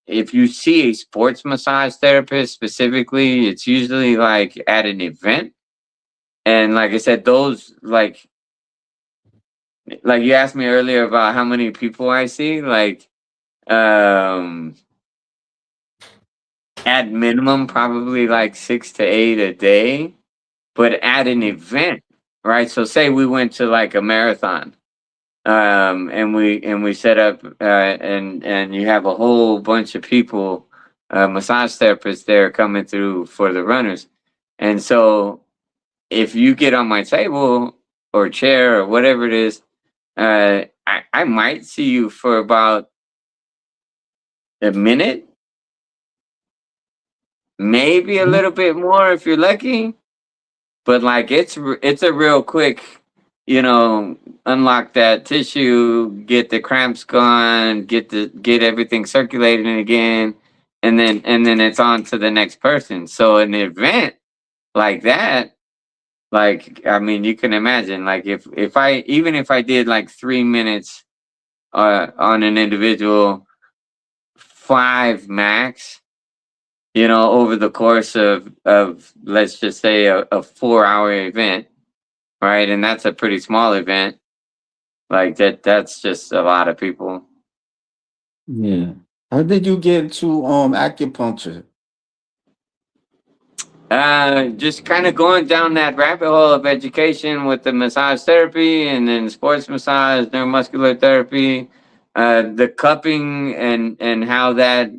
If you see a sports massage therapist specifically, it's usually like at an event. And like I said, those like you asked me earlier about how many people I see, like um at minimum probably like 6 to 8 a day, but at an event, right? So say we went to like a marathon, and we set up, and you have a whole bunch of people, massage therapists there coming through for the runners. And so if you get on my table or chair or whatever it is, I might see you for about a minute, maybe a Mhm. little bit more if you're lucky. But like it's a real quick, you know, unlock that tissue, get the cramps gone, get everything circulating again, and then it's on to the next person. So an event like that, like I mean, you can imagine, like if I even if I did like 3 minutes on an individual, 5 max, you know, over the course of let's just say a 4 hour event, right? And that's a pretty small event. Like that's just a lot of people. Yeah. How did you get into acupuncture? Just kind of going down that rabbit hole of education with the massage therapy and then sports massage, neuromuscular therapy, the cupping and how that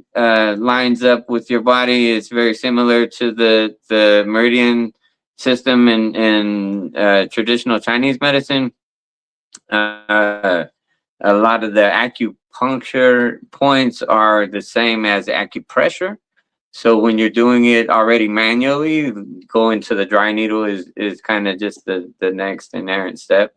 lines up with your body is very similar to the meridian system in traditional Chinese medicine. Uh, a lot of the acupuncture points are the same as acupressure. So when you're doing it already manually, going to the dry needle is kind of just the next inherent step.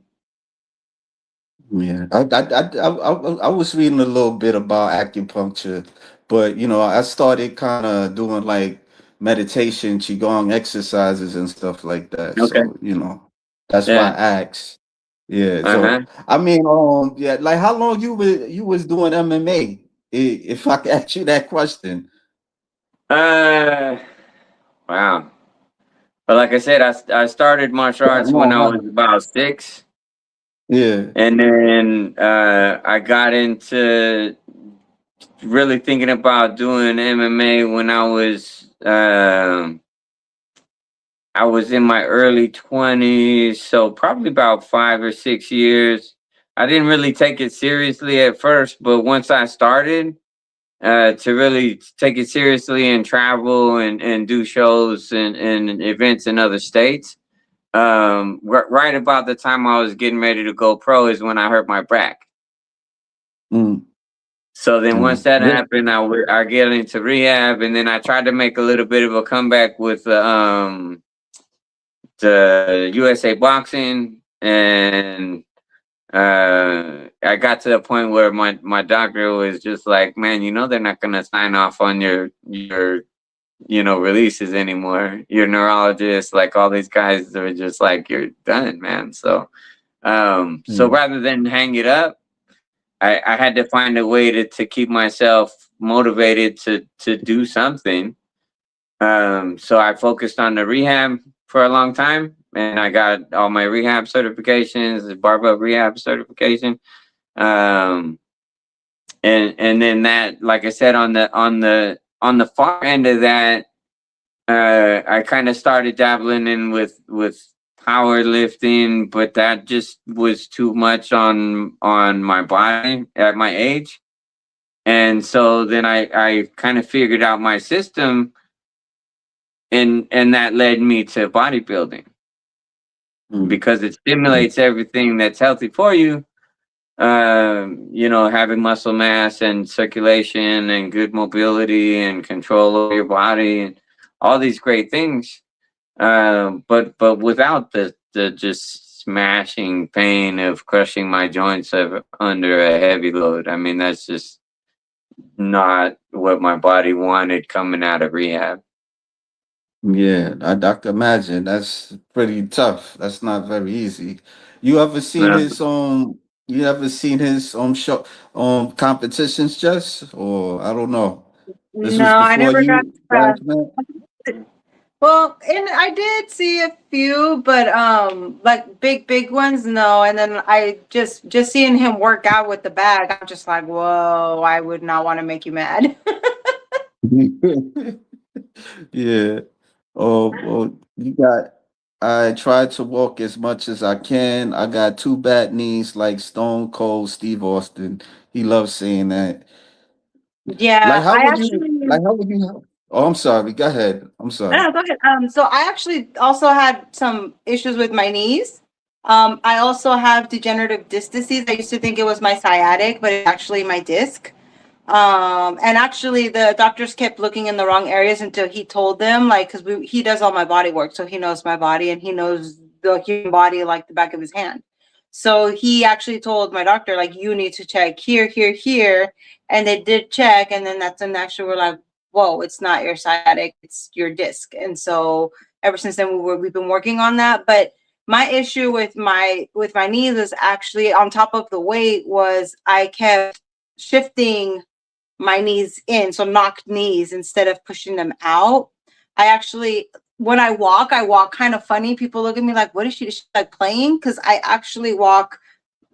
Yeah, I was reading a little bit about acupuncture, but I started kind of doing like meditation, qigong exercises and stuff like that. Okay. So, that's why Yeah. I asked. Yeah. So, Uh-huh. I mean, yeah, like how long you was doing MMA? If I could ask you that question. Uh wow. But like I said, I started martial That arts when long, I huh? was about 6. Yeah. And then I got into really thinking about doing MMA when I was in my early 20s, so probably about 5 or 6 years. I didn't really take it seriously at first, but once I started to really take it seriously and travel and do shows and events in other states, right about the time I was getting ready to go pro is when I hurt my back. Mm, So then once mm. that happened, I get into rehab, and then I tried to make a little bit of a comeback with the USA boxing, and I got to the point where my doctor was just like, man, they're not gonna sign off on your releases anymore. Your neurologist, like all these guys are just like, you're done, man. So Mm. rather than hang it up, I had to find a way to keep myself motivated to do something. So I focused on the rehab for a long time, and I got all my rehab certifications, the barbell rehab certification. Um, and then that, like I said, on the far end of that, I kind of started dabbling in with powerlifting, but that just was too much on my body at my age. And so then I kind of figured out my system, and that led me to bodybuilding Mm. because it stimulates everything that's healthy for you. Having muscle mass and circulation and good mobility and control over your body and all these great things. But without the just smashing pain of crushing my joints under a heavy load. I mean, not what my body wanted coming out of rehab. Yeah, I can imagine. That's pretty tough. That's not very easy. You ever seen Uh, his you ever seen his show competitions, just, or I don't know. This No, was I before never got you last met? to. Well, and I did see a few, but like big ones, no. And then I just seeing him work out with the bag, I'm just like, whoa, I would not want to make you mad. Yeah. Oh, well, you got. I try to walk as much as I can. I got two bad knees like Stone Cold Steve Austin. He loves saying that. Yeah, I actually. Like how would you Oh, I'm sorry. Go ahead. I'm sorry. No, go ahead. So I actually also had some issues with my knees. I also have degenerative disc disease. I used to think it was my sciatic, but it's actually my disc. And actually, the doctors kept looking in the wrong areas until he told them, like, because he does all my body work, so he knows my body and he knows the human body like the back of his hand. So he actually told my doctor, like, you need to check here, here, here, and they did check, and then that's when actually we're like, whoa, it's not your sciatic, it's your disc. And so ever since then, we've been working on that. But my issue with my knees is actually on top of the weight was I kept shifting my knees in, so knocked knees instead of pushing them out. I actually, when I walk kind of funny. People look at me like, what is she like playing? Because I actually walk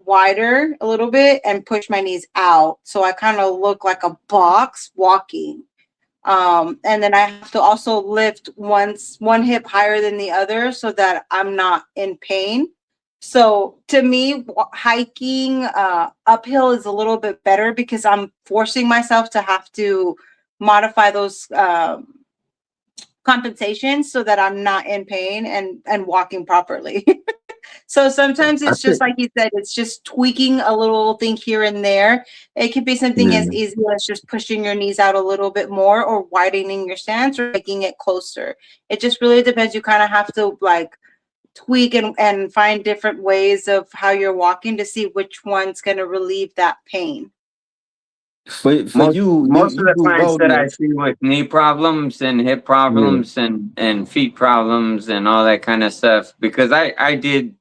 wider a little bit and push my knees out. So I kind of look like a box walking. And then I have to also lift one hip higher than the other so that I'm not in pain. So to me, hiking uphill is a little bit better because I'm forcing myself to have to modify those compensations so that I'm not in pain and walking properly. So sometimes I it's just think like you said, it's just tweaking a little thing here and there. It could be something as yeah. easy as just pushing your knees out a little bit more or widening your stance or making it closer. It just really depends. You kind of have to like tweak and find different ways of how you're walking to see which one's going to relieve that pain. For you, Most of you the do clients that I rodeo. see with knee problems and hip Yeah. problems and feet problems and all that kind of stuff, because I did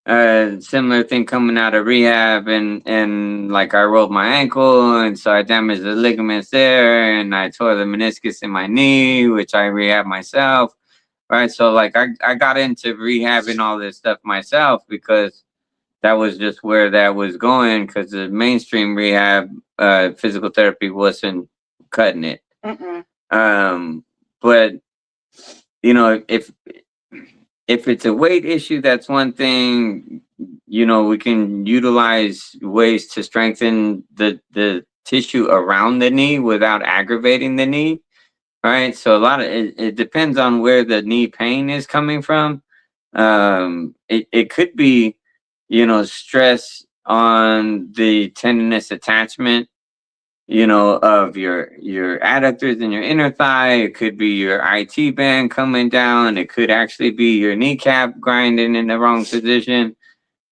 a similar thing coming out of rehab, and like I rolled my ankle, and so I damaged the ligaments there, and I tore the meniscus in my knee, which I rehab myself. Right. So like I got into rehabbing all this stuff myself because that was just where that was going, because the mainstream rehab physical therapy wasn't cutting it. Mm-mm. But you know, if it's a weight issue, that's one thing. You know, we can utilize ways to strengthen the tissue around the knee without aggravating the knee. Right. So a lot of it depends on where the knee pain is coming from. It could be, you know, stress on the tendinous attachment, you know, of your adductors in your inner thigh. It could be your IT band coming down. It could actually be your kneecap grinding in the wrong position.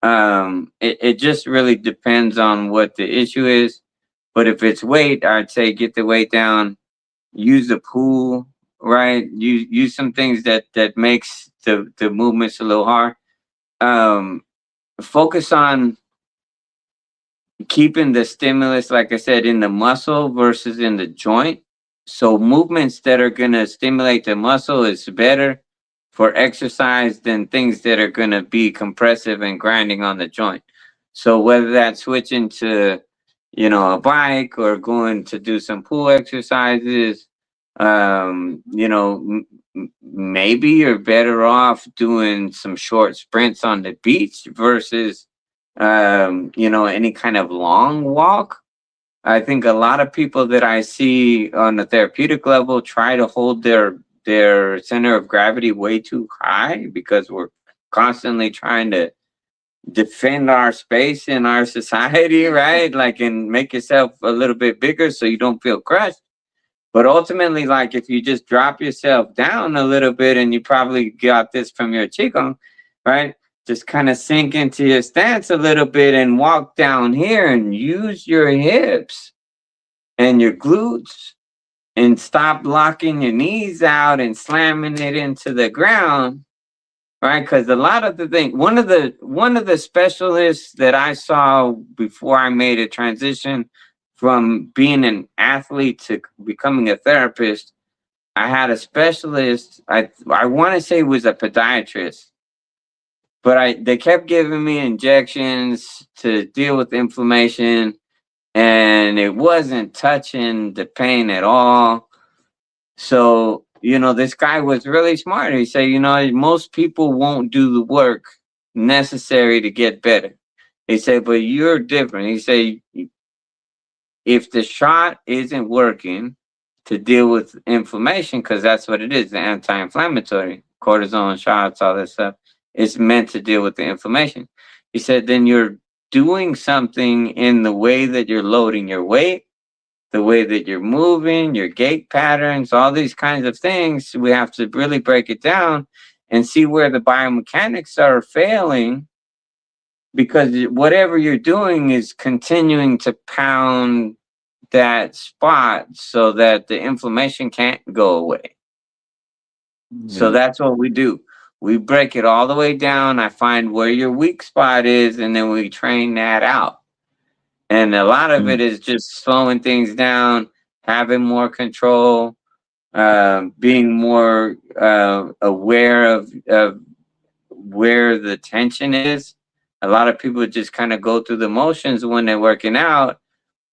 It just really depends on what the issue is. But if it's weight, I'd say get the weight down, use the pool, right? Use some things that makes the movements a little hard. Um, Focus on keeping the stimulus, like I said, in the muscle versus in the joint. So movements that are gonna stimulate the muscle is better for exercise than things that are gonna be compressive and grinding on the joint. So whether that's switching to, you know, a bike or going to do some pool exercises, you know, maybe you're better off doing some short sprints on the beach versus you know, any kind of long walk. I think a lot of people that I see on the therapeutic level try to hold their center of gravity way too high because we're constantly trying to defend our space in our society, right? Like, and make yourself a little bit bigger so you don't feel crushed. But ultimately, like, if you just drop yourself down a little bit, and you probably got this from your qigong, right? Just kind of sink into your stance a little bit and walk down here and use your hips, and your glutes, and stop locking your knees out and slamming it into the ground, right? Because a lot of the thing, one of the specialists that I saw before I made a transition from being an athlete to becoming a therapist, I had a specialist. I want to say was a podiatrist, but they kept giving me injections to deal with inflammation, and it wasn't touching the pain at all. So, this guy was really smart. He said, most people won't do the work necessary to get better. He said, but you're different. He said, if the shot isn't working to deal with inflammation, because that's what it is, the anti-inflammatory, cortisone shots, all that stuff, it's meant to deal with the inflammation. He said, then you're doing something in the way that you're loading your weight, the way that you're moving, your gait patterns, all these kinds of things. We have to really break it down and see where the biomechanics are failing, because whatever you're doing is continuing to pound that spot so that the inflammation can't go away. So that's what we do. We break it all the way down. I find where your weak spot is, and then we train that out. And a lot of it is just slowing things down, having more control, being more aware of where the tension is. A lot of people just kind of go through the motions when they're working out,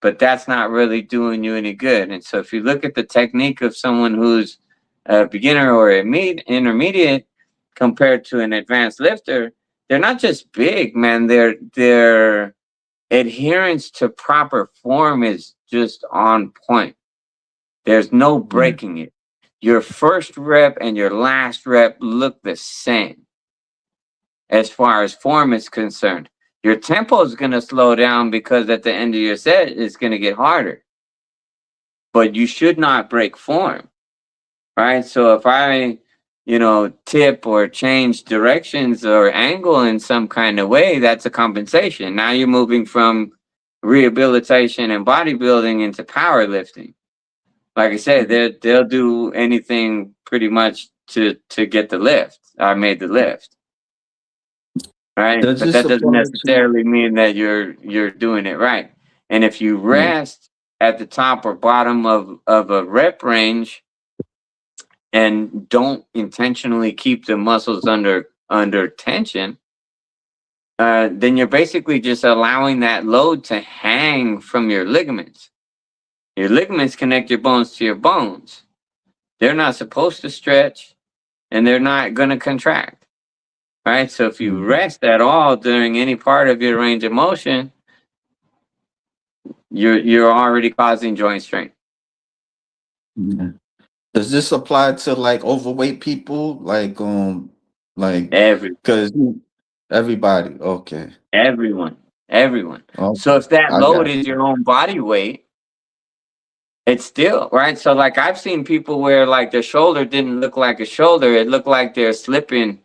but that's not really doing you any good. And so if you look at the technique of someone who's a beginner or intermediate compared to an advanced lifter, they're not just big, man. They're adherence to proper form is just on point. There's no breaking it. Your first rep and your last rep look the same as far as form is concerned. Your tempo is going to slow down because at the end of your set, it's going to get harder. But you should not break form, right? So if I, tip or change directions or angle in some kind of way, that's a compensation. Now you're moving from rehabilitation and bodybuilding into powerlifting. Like I said, they'll do anything pretty much to get the lift. I made the lift, right? Does But this that doesn't apply to? necessarily mean that you're doing it right. And if you Yeah. rest at the top or bottom of a rep range, and don't intentionally keep the muscles under tension, then you're basically just allowing that load to hang from your ligaments. Your ligaments connect your bones to your bones. They're not supposed to stretch, and they're not going to contract, right? So if you rest at all during any part of your range of motion, you're already causing joint strain. Yeah. Does this apply to like overweight people? Like because everybody, okay. Everyone. Okay. So if that I load got is your own body weight, it's still right. So like I've seen people where like their shoulder didn't look like a shoulder; it looked like they're slipping,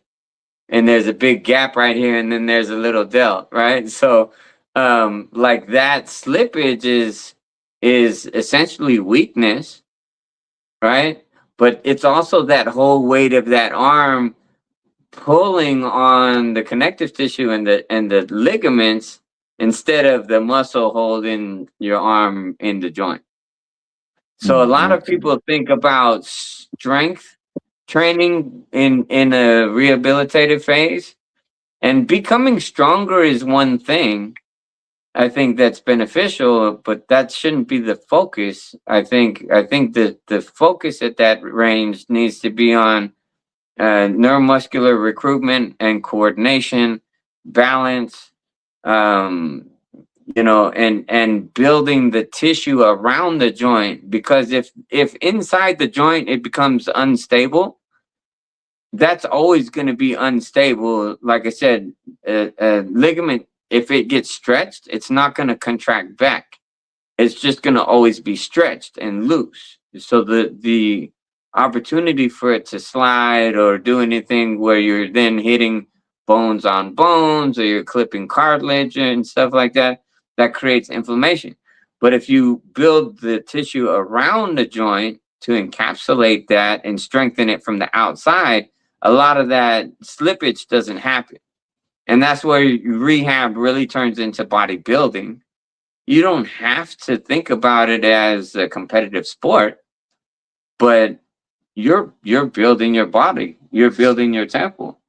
and there's a big gap right here, and then there's a little delt, right? So, like that slippage is essentially weakness, right? But it's also that whole weight of that arm pulling on the connective tissue and the ligaments instead of the muscle holding your arm in the joint. So a lot of okay. people think about strength training in a rehabilitative phase, and becoming stronger is one thing. I think that's beneficial, but that shouldn't be the focus. I think that the focus at that range needs to be on neuromuscular recruitment and coordination, balance, and building the tissue around the joint. Because if inside the joint it becomes unstable, that's always going to be unstable. Like I said, a ligament, if it gets stretched, it's not going to contract back. It's just going to always be stretched and loose. So the opportunity for it to slide or do anything where you're then hitting bones on bones or you're clipping cartilage and stuff like that, that creates inflammation. But if you build the tissue around the joint to encapsulate that and strengthen it from the outside, a lot of that slippage doesn't happen. And that's where rehab really turns into bodybuilding. You don't have to think about it as a competitive sport, but you're building your body, you're building your temple.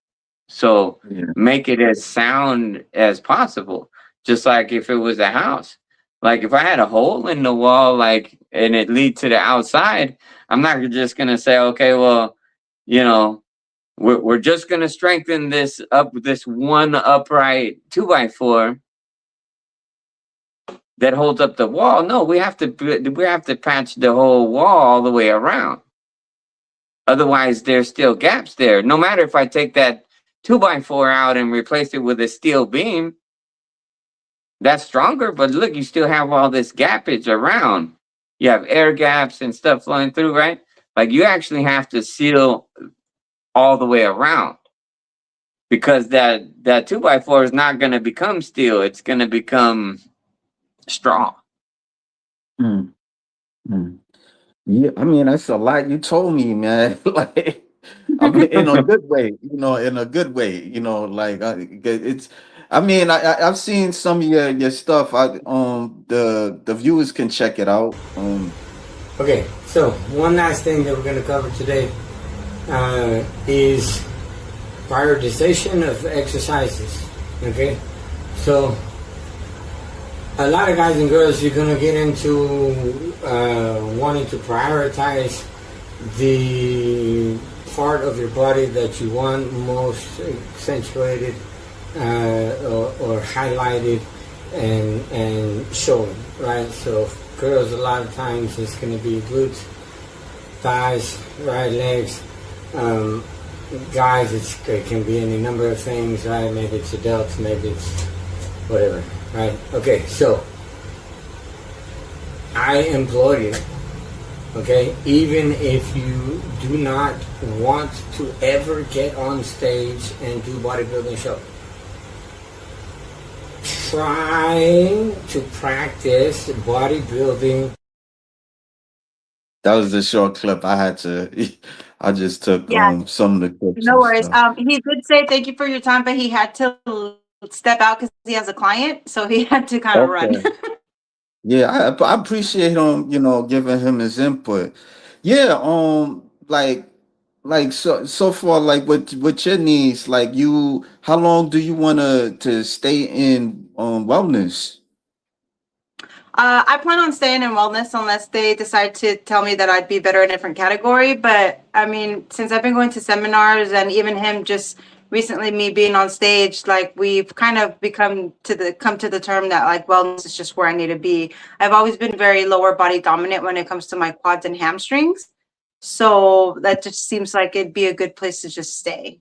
So Yeah. make it as sound as possible. Just like if it was a house. Like if I had a hole in the wall, like, and it lead to the outside, I'm not just gonna say, okay, well, you know, we're just gonna strengthen this one upright 2x4 that holds up the wall. No, we have to patch the whole wall all the way around. Otherwise, there's still gaps there. No matter if I take that 2x4 out and replace it with a steel beam, that's stronger. But look, you still have all this gappage around. You have air gaps and stuff flowing through, right? Like you actually have to seal all the way around, because that 2x4 is not going to become steel. It's going to become straw. Mm, mm. Yeah, I mean that's a lot you told me, man. Like, I mean, in a good way, in a good way, like it's. I mean, I've seen some of your stuff. The viewers can check it out. Okay, so one last thing that we're going to cover today is prioritization of exercises. Okay, so a lot of guys and girls, you're going to get into wanting to prioritize the part of your body that you want most accentuated or highlighted and showing, right? So girls, a lot of times it's going to be glutes, thighs, right, legs. Guys, it can be any number of things, right? Maybe it's adults, maybe it's whatever, right? Okay, so I implore you, okay, even if you do not want to ever get on stage and do bodybuilding show, try to practice bodybuilding. That was the short clip I had to. I just took Yeah. some of the clips. No and worries. stuff. He did say thank you for your time, but he had to step out because he has a client, so he had to kind of run. Okay. Yeah, I appreciate him, giving him his input. Yeah, like so far, like with your needs, like how long do you want to stay in wellness? I plan on staying in wellness unless they decide to tell me that I'd be better in a different category. But I mean, since I've been going to seminars and even him just recently, me being on stage, like we've kind of come to the term that like wellness is just where I need to be. I've always been very lower body dominant when it comes to my quads and hamstrings. So that just seems like it'd be a good place to just stay.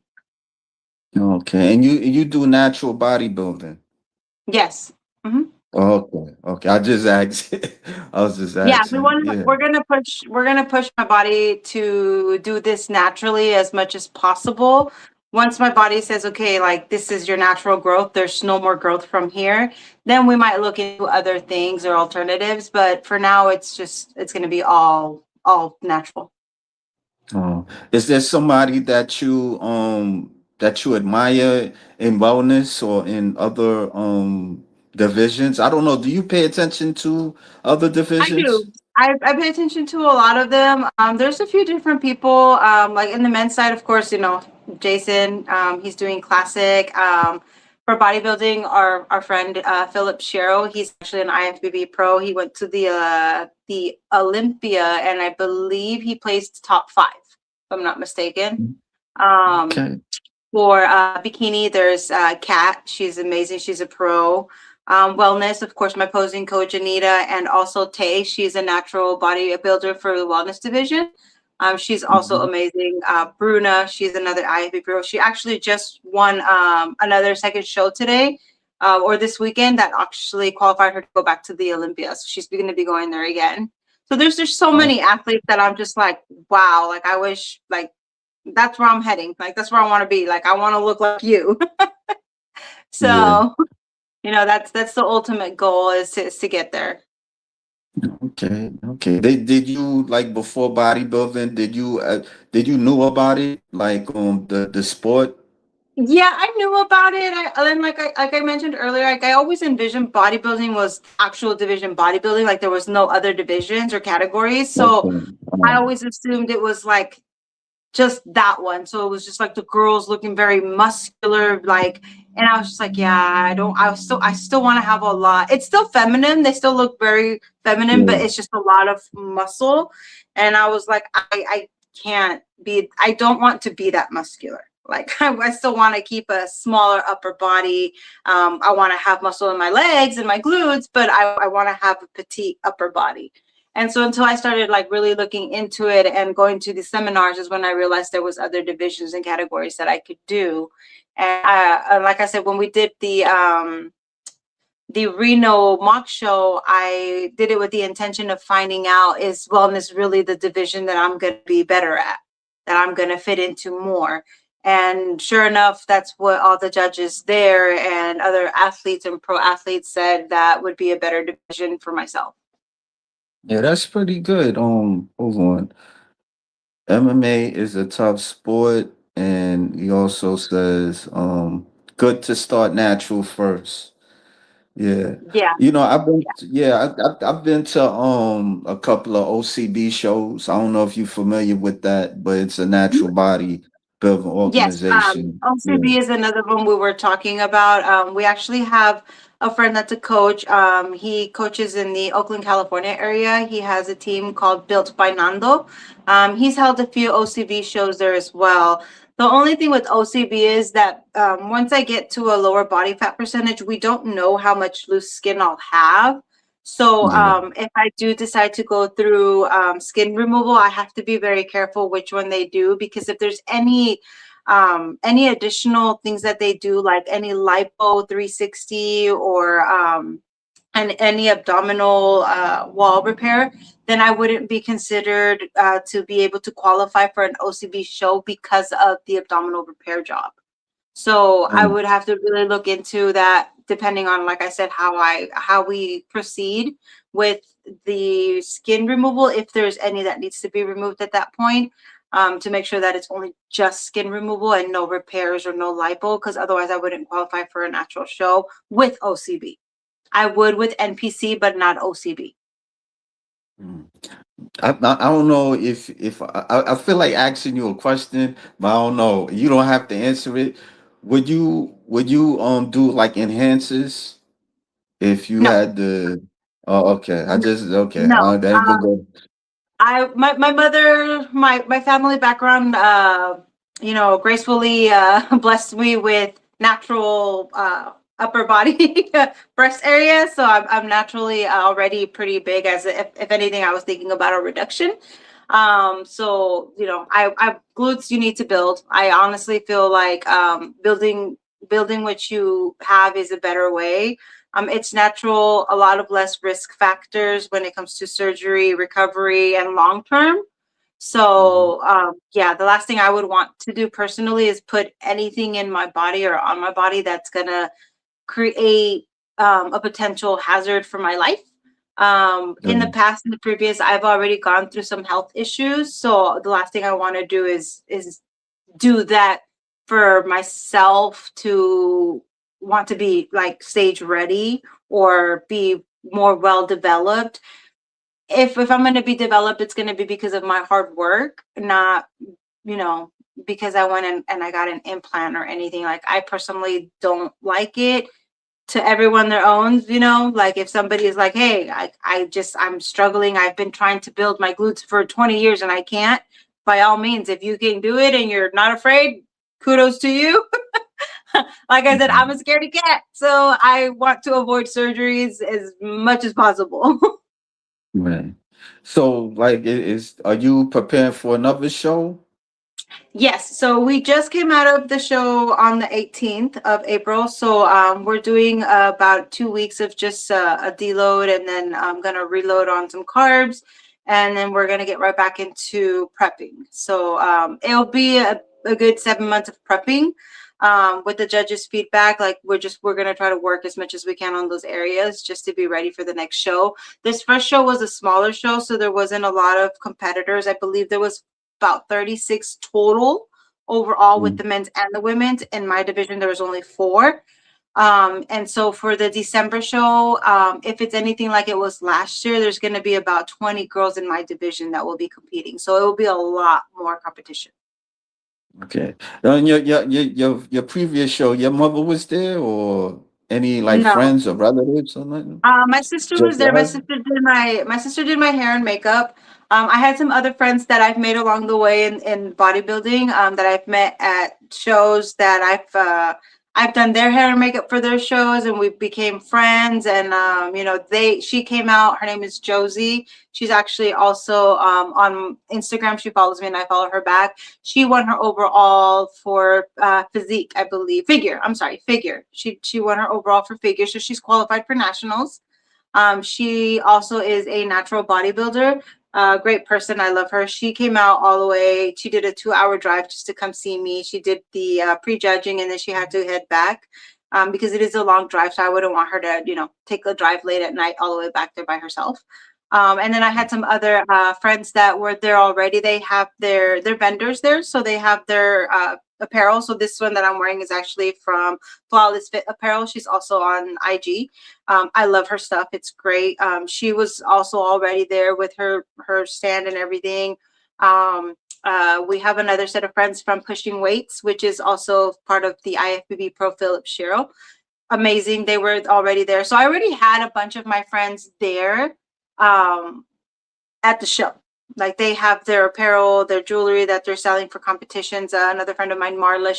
Okay, and you do natural bodybuilding. Yes. Mm-hmm. Okay. I just asked. I was just Yeah, asking. Yeah. we're gonna push my body to do this naturally as much as possible. Once my body says, okay, like this is your natural growth, there's no more growth from here, then we might look into other things or alternatives. But for now, it's gonna be all natural. Is there somebody that you admire in wellness or in other divisions? I don't know. Do you pay attention to other I divisions? do. I pay attention to a lot of them. There's a few different people. Like in the men's side, of course, Jason. He's doing classic. For bodybuilding, our friend Philip Shero. He's actually an IFBB pro. He went to the Olympia, and I believe he placed top 5, if I'm not mistaken. Okay. For bikini, there's Kat. She's amazing. She's a pro. Wellness, of course, my posing coach Anita, and also Tay. She's a natural bodybuilder for the wellness division. She's also amazing. Bruna, she's another IFB pro. She actually just won another second show today or this weekend that actually qualified her to go back to the Olympia. So she's going to be going there again. So there's just so many athletes that I'm just like, wow, like I wish, like that's where I'm heading. Like that's where I want to be. Like I want to look like you. So. Yeah. That's the ultimate goal is to get there. Okay, okay. Did you like before bodybuilding? Did you know about it like the sport? Yeah, I knew about it. And like I mentioned earlier, like I always envisioned bodybuilding was actual division bodybuilding, like there was no other divisions or categories. So Okay. I always assumed it was like just that one. So it was just like the girls looking very muscular, like, and I was just like, yeah, I still want to have a lot. It's still feminine. They still look very feminine, but Yeah. it's just a lot of muscle. And I was like, I can't be, I don't want to be that muscular. Like I still want to keep a smaller upper body. I want to have muscle in my legs and my glutes, but I want to have a petite upper body. And so until I started like really looking into it and going to the seminars is when I realized there was other divisions and categories that I could do. And like I said, when we did the Reno mock show, I did it with the intention of finding out, is wellness really the division that I'm going to be better at, that I'm going to fit into more. And sure enough, that's what all the judges there and other athletes and pro athletes said that would be a better division for myself. Yeah, that's pretty good. Hold on. MMA is a tough sport, and he also says, good to start natural first. Yeah. Yeah. I've been I've been to a couple of OCB shows. I don't know if you're familiar with that, but it's a natural body building Yes, organization. Yeah. OCB is another one we were talking about. We actually have a friend that's a coach. He coaches in the Oakland, California area. He has a team called Built by Nando. He's held a few OCB shows there as well. The only thing with OCB is that once I get to a lower body fat percentage, we don't know how much loose skin I'll have. So Yeah. if I do decide to go through skin removal, I have to be very careful which one they do, because if there's any additional things that they do, like any lipo 360 or and any abdominal wall repair, then I wouldn't be considered to be able to qualify for an OCB show because of the abdominal repair job. So I Um, would have to really look into that, depending on, like I said, how we proceed with the skin removal, if there's any that needs to be removed at that point, to make sure that it's only just skin removal and no repairs or no lipo, because otherwise I wouldn't qualify for a natural show with OCB. I would with NPC, but not OCB. mm. I don't know if I feel like asking you a question, but I don't know. You don't have to answer it. Would you do like enhances if you No, had the? Oh, okay. I just okay. no. That ain't gonna go. My mother, my family background, gracefully blessed me with natural upper body breast area, so I'm naturally already pretty big. As if anything, I was thinking about a reduction. So I glutes you need to build. I honestly feel like building what you have is a better way. It's natural, a lot of less risk factors when it comes to surgery, recovery, and long term. Mhm. So, yeah, the last thing I would want to do personally is put anything in my body or on my body that's going to create a potential hazard for my life. In the Yeah. past, in the previous, I've already gone through some health issues. So the last thing I want to do is do that for myself to want to be like stage ready or be more well developed. If I'm going to be developed, it's going to be because of my hard work, not you know because I went and I got an implant or anything. Like, I personally don't like it. To everyone their own, like if somebody is like, hey, I'm struggling, I've been trying to build my glutes for 20 years and I can't, by all means, if you can do it and you're not afraid, kudos to you. Like I said, I'm Mhm. a scaredy cat, so I want to avoid surgeries as much as possible. Right. So, like, are you preparing for another show? Yes, so we just came out of the show on the 18th of April. So we're doing about 2 weeks of just a deload, and then I'm going to reload on some carbs, and then we're going to get right back into prepping. So it'll be a good 7 months of prepping. with the judges' feedback. Like we're gonna try to work as much as we can on those areas just to be ready for the next show. This first show was a smaller show, so there wasn't a lot of competitors. I believe there was about 36 total overall with Mm. the men's and the women's. In my division, there was only 4. And so for the December show, if it's anything like it was last year, there's going to be about 20 girls in my division that will be competing. So it will be a lot more competition. Okay. Your previous show, your mother was there, or any like No, friends or relatives or nothing? my sister was Just there. your My husband? sister did my hair and makeup. I had some other friends that I've made along the way in bodybuilding, that I've met at shows that I've done their hair and makeup for their shows, and we became friends. And she came out. Her name is Josie. She's actually also on Instagram. She follows me, and I follow her back. She won her overall for physique, I believe. Figure. I'm sorry, figure. She won her overall for figure, so she's qualified for nationals. She also is a natural bodybuilder. Great person. I love her. She came out all the way. She did a 2-hour drive just to come see me. She did the pre-judging, and then she had to head back because it is a long drive. So I wouldn't want her to, take a drive late at night all the way back there by herself. And then I had some other friends that were there already. They have their vendors there, so they have their apparel. So this one that I'm wearing is actually from Flawless Fit Apparel. She's also on IG. I love her stuff. It's great. She was also already there with her stand and everything. We have another set of friends from Pushing Weights, which is also part of the IFBB Pro Philip Shiro. Amazing. They were already there. So I already had a bunch of my friends there at the show. Like they have their apparel, their jewelry that they're selling for competitions. Another friend of mine, Marla,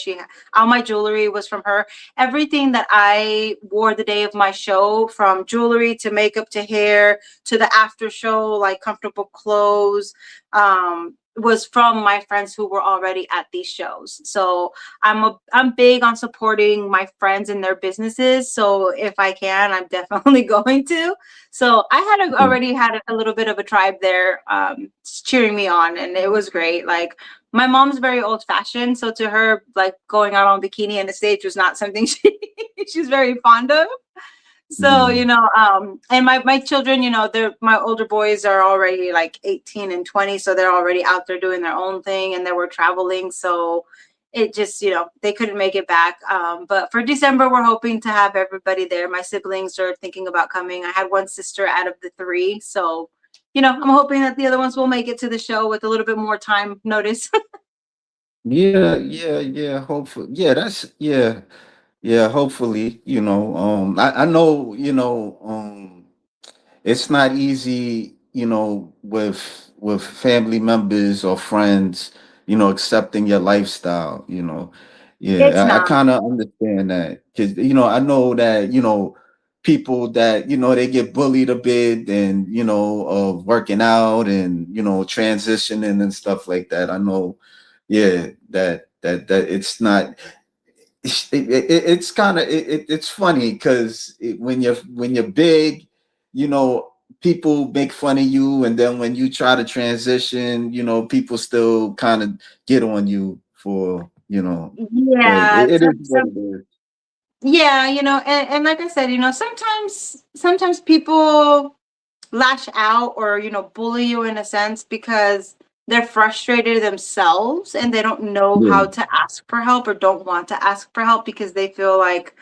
all my jewelry was from her. Everything that I wore the day of my show, from jewelry to makeup to hair to the after show, like comfortable clothes, was from my friends who were already at these shows. So I'm big on supporting my friends and their businesses. So if I can, I'm definitely going to. So I already had a little bit of a tribe there cheering me on, and it was great. Like my mom's very old fashioned, so to her, like going out on bikini in the States was not something she's very fond of. So, and my children, my older boys are already like 18 and 20. So they're already out there doing their own thing, and they were traveling. So it just, they couldn't make it back. But for December, we're hoping to have everybody there. My siblings are thinking about coming. I had one sister out of the 3. So, I'm hoping that the other ones will make it to the show with a little bit more time notice. Yeah. Hopefully, yeah. Hopefully, I know, it's not easy, with family members or friends, accepting your lifestyle, It's Yeah, I not. kind of understand that because, I know that, people that, they get bullied a bit and, working out and, transitioning and stuff like that. I know, yeah, that it's not it's kind of it's funny because when you're big, you know, people make fun of you, and then when you try to transition, people still kind of get on you for but Yeah. it is what it is. Yeah, and like I said, sometimes people lash out or, bully you in a sense because they're frustrated themselves and they don't know how Yeah, to ask for help or don't want to ask for help because they feel like,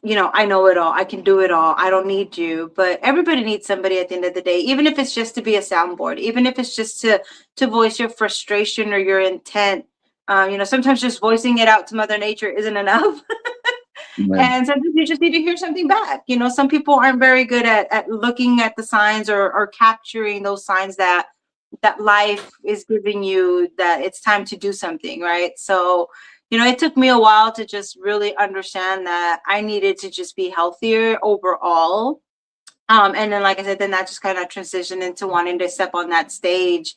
I know it all. I can do it all. I don't need you. But everybody needs somebody at the end of the day, even if it's just to be a soundboard, even if it's just to voice your frustration or your intent. Sometimes just voicing it out to Mother Nature isn't enough. right. And sometimes you just need to hear something back. Some people aren't very good at looking at the signs or capturing those signs that life is giving you, that it's time to do something, right? So, it took me a while to just really understand that I needed to just be healthier overall. And then, like I said, then that just kind of transitioned into wanting to step on that stage.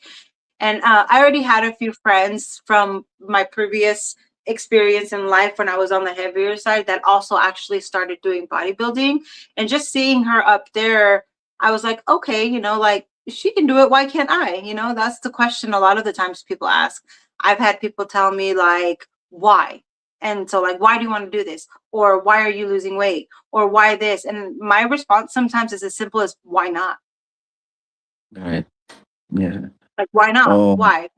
And I already had a few friends from my previous experience in life when I was on the heavier side that also actually started doing bodybuilding. And just seeing her up there, I was like, okay, like she can do it. Why can't I? That's the question a lot of the times people ask. I've had people tell me, like, why? And so like, why do you want to do this? Or why are you losing weight? Or why this? And my response sometimes is as simple as why not? Right. Yeah. Like, why not? Um. Why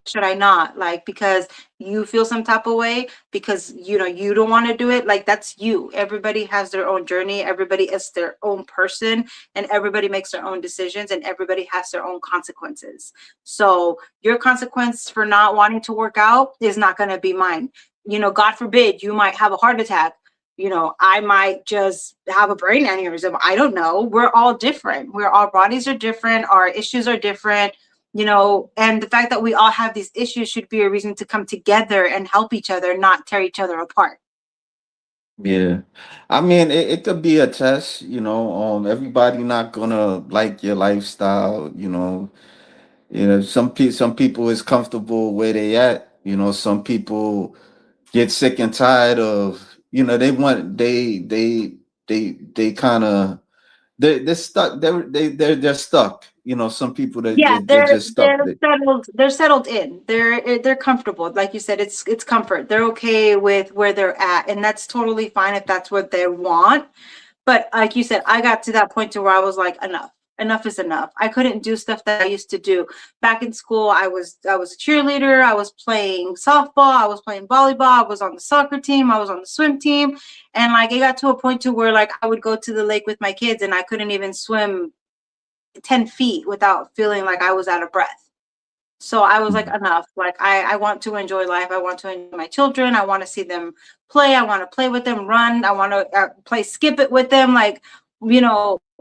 should I not? Like, because you feel some type of way, because, you know, you don't want to do it. Like, that's you. Everybody has their own journey. Everybody is their own person, and everybody makes their own decisions, and everybody has their own consequences. So your consequence for not wanting to work out is not going to be mine. You know, God forbid, you might have a heart attack. You know, I might just have a brain aneurysm. I don't know. We're all different. Our bodies are different. Our issues are different. You know, and the fact that we all have these issues should be a reason to come together and help each other, not tear each other apart. Yeah. I mean, it could be a test, everybody not gonna like your lifestyle, some people is comfortable where they at, some people get sick and tired of, they want they kind of they're stuck. They're stuck. Some people that Yeah, they're just stuck. they're settled in. They're comfortable. Like you said, it's comfort. They're okay with where they're at, and that's totally fine if that's what they want. But like you said, I got to that point to where I was like, enough is enough. I couldn't do stuff that I used to do back in school. I was a cheerleader. I was playing softball. I was playing volleyball. I was on the soccer team. I was on the swim team. And like, it got to a point to where like I would go to the lake with my kids and I couldn't even swim 10 feet without feeling like I was out of breath. So I was like, enough. Like, I want to enjoy life. I want to enjoy my children. I want to see them play. I want to play with them, run. I want to play skip it with them. Like,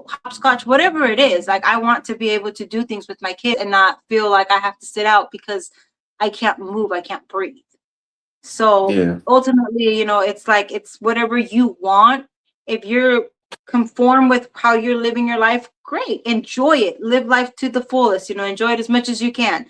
hopscotch, whatever it is. Like, I want to be able to do things with my kids and not feel like I have to sit out because I can't move. I can't breathe. So ultimately, it's like, it's whatever you want. If you're conform with how you're living your life, great, enjoy it, live life to the fullest, enjoy it as much as you can.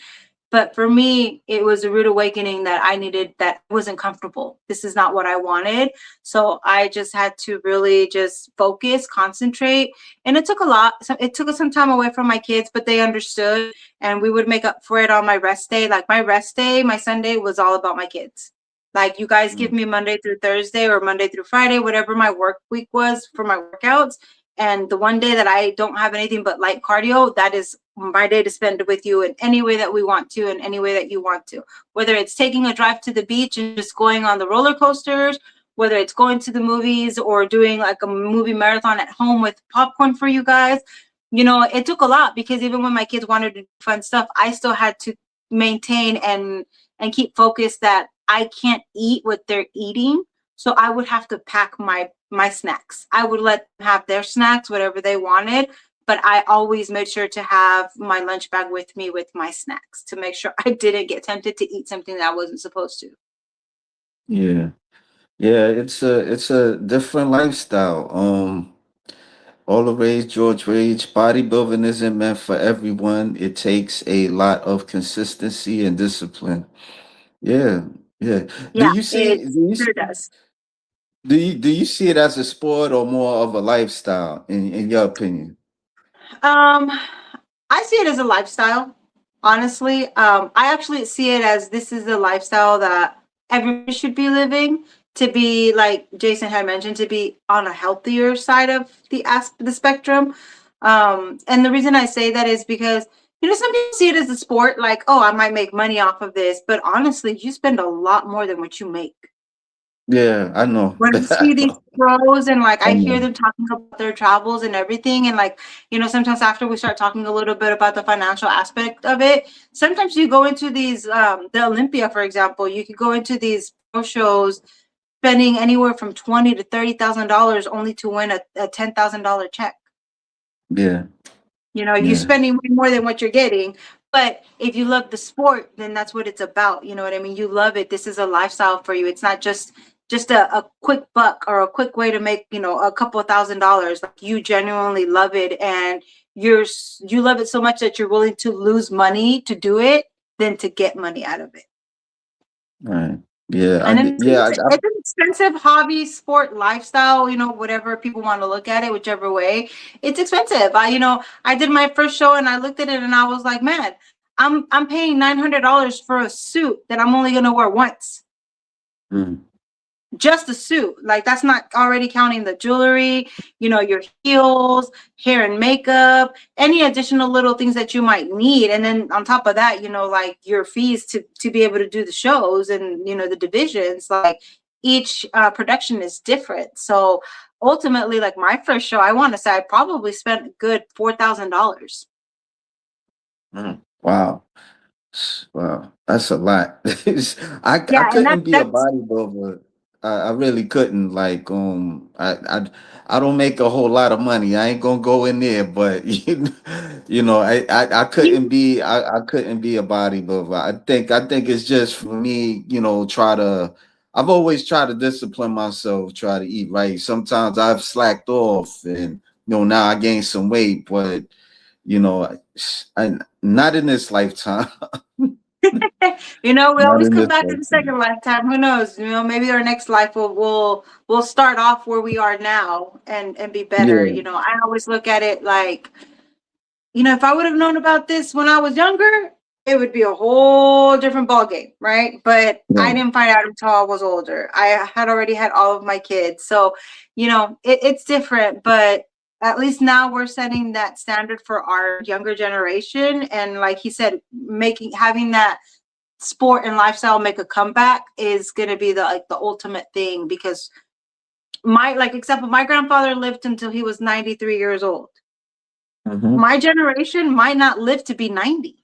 But for me, it was a rude awakening that I needed, that wasn't comfortable. This is not what I wanted. So I just had to really just focus, concentrate. And it took a lot. It took some time away from my kids, but they understood. And we would make up for it on my rest day. Like my rest day, my Sunday was all about my kids. Like, you guys give me Monday through Thursday or Monday through Friday, whatever my work week was for my workouts. And the one day that I don't have anything but light cardio, that is my day to spend with you in any way that we want to, in any way that you want to. Whether it's taking a drive to the beach and just going on the roller coasters, whether it's going to the movies or doing like a movie marathon at home with popcorn for you guys. It took a lot, because even when my kids wanted to do fun stuff, I still had to maintain and keep focused that I can't eat what they're eating. So I would have to pack my snacks. I would let them have their snacks, whatever they wanted, but I always made sure to have my lunch bag with me with my snacks to make sure I didn't get tempted to eat something that I wasn't supposed to. Yeah. Yeah, it's a different lifestyle. All the rage, George Rage, bodybuilding isn't meant for everyone. It takes a lot of consistency and discipline. Yeah, yeah. Do Yeah, you it see do you sure see, does. do you see it as a sport or more of a lifestyle in your opinion? Um, I see it as a lifestyle, honestly. I actually see it as this is the lifestyle that everybody should be living, to be, like Jason had mentioned, to be on a healthier side of the spectrum. And the reason I say that is because, some people see it as a sport, like, oh, I might make money off of this, but honestly, you spend a lot more than what you make. Yeah, I know. When I see these pros and like I I hear know. them talking about their travels and everything, and like, sometimes after we start talking a little bit about the financial aspect of it, sometimes you go into these the Olympia, for example, you could go into these pro shows spending anywhere from $20,000 to $30,000 only to win a $10,000 check. Yeah, You're yeah, spending way more than what you're getting. But if you love the sport, then that's what it's about. You know what I mean? You love it. This is a lifestyle for you. It's not just a quick buck or a quick way to make, a couple of $1,000s. Like, you genuinely love it, and you love it so much that you're willing to lose money to do it than to get money out of it. right. Yeah, And then yeah, it's an expensive hobby, sport, lifestyle, whatever people want to look at it, whichever way. It's expensive. I did my first show and I looked at it and I was like, man, I'm paying $900 for a suit that I'm only going to wear once. mm, just the suit. Like that's not already counting the jewelry, your heels, hair and makeup, any additional little things that you might need. And then on top of that, like your fees to be able to do the shows and, the divisions, like each production is different. So ultimately, like my first show, I want to say I probably spent a good $4,000. Wow. Wow, that's a lot. I Yeah, and couldn't be a that's bodybuilder. I really couldn't. Like I don't make a whole lot of money. I ain't gonna go in there, but I couldn't be I couldn't be a bodybuilder. I think it's just for me. I've always tried to discipline myself, try to eat right. Sometimes I've slacked off, and now I gained some weight, but I not in this lifetime. we Not always in come this back in the lifetime. second lifetime. Who knows? Maybe our next life will start off where we are now and be better. Yeah. I always look at it like, if I would have known about this when I was younger, it would be a whole different ballgame, right? But I Right. didn't find out until I was older. I had already had all of my kids. So, it's different, but at least now we're setting that standard for our younger generation. And like he said, having that sport and lifestyle make a comeback is going to be the ultimate thing, because example, my grandfather lived until he was 93 years old. Hmm. My generation might not live to be 90.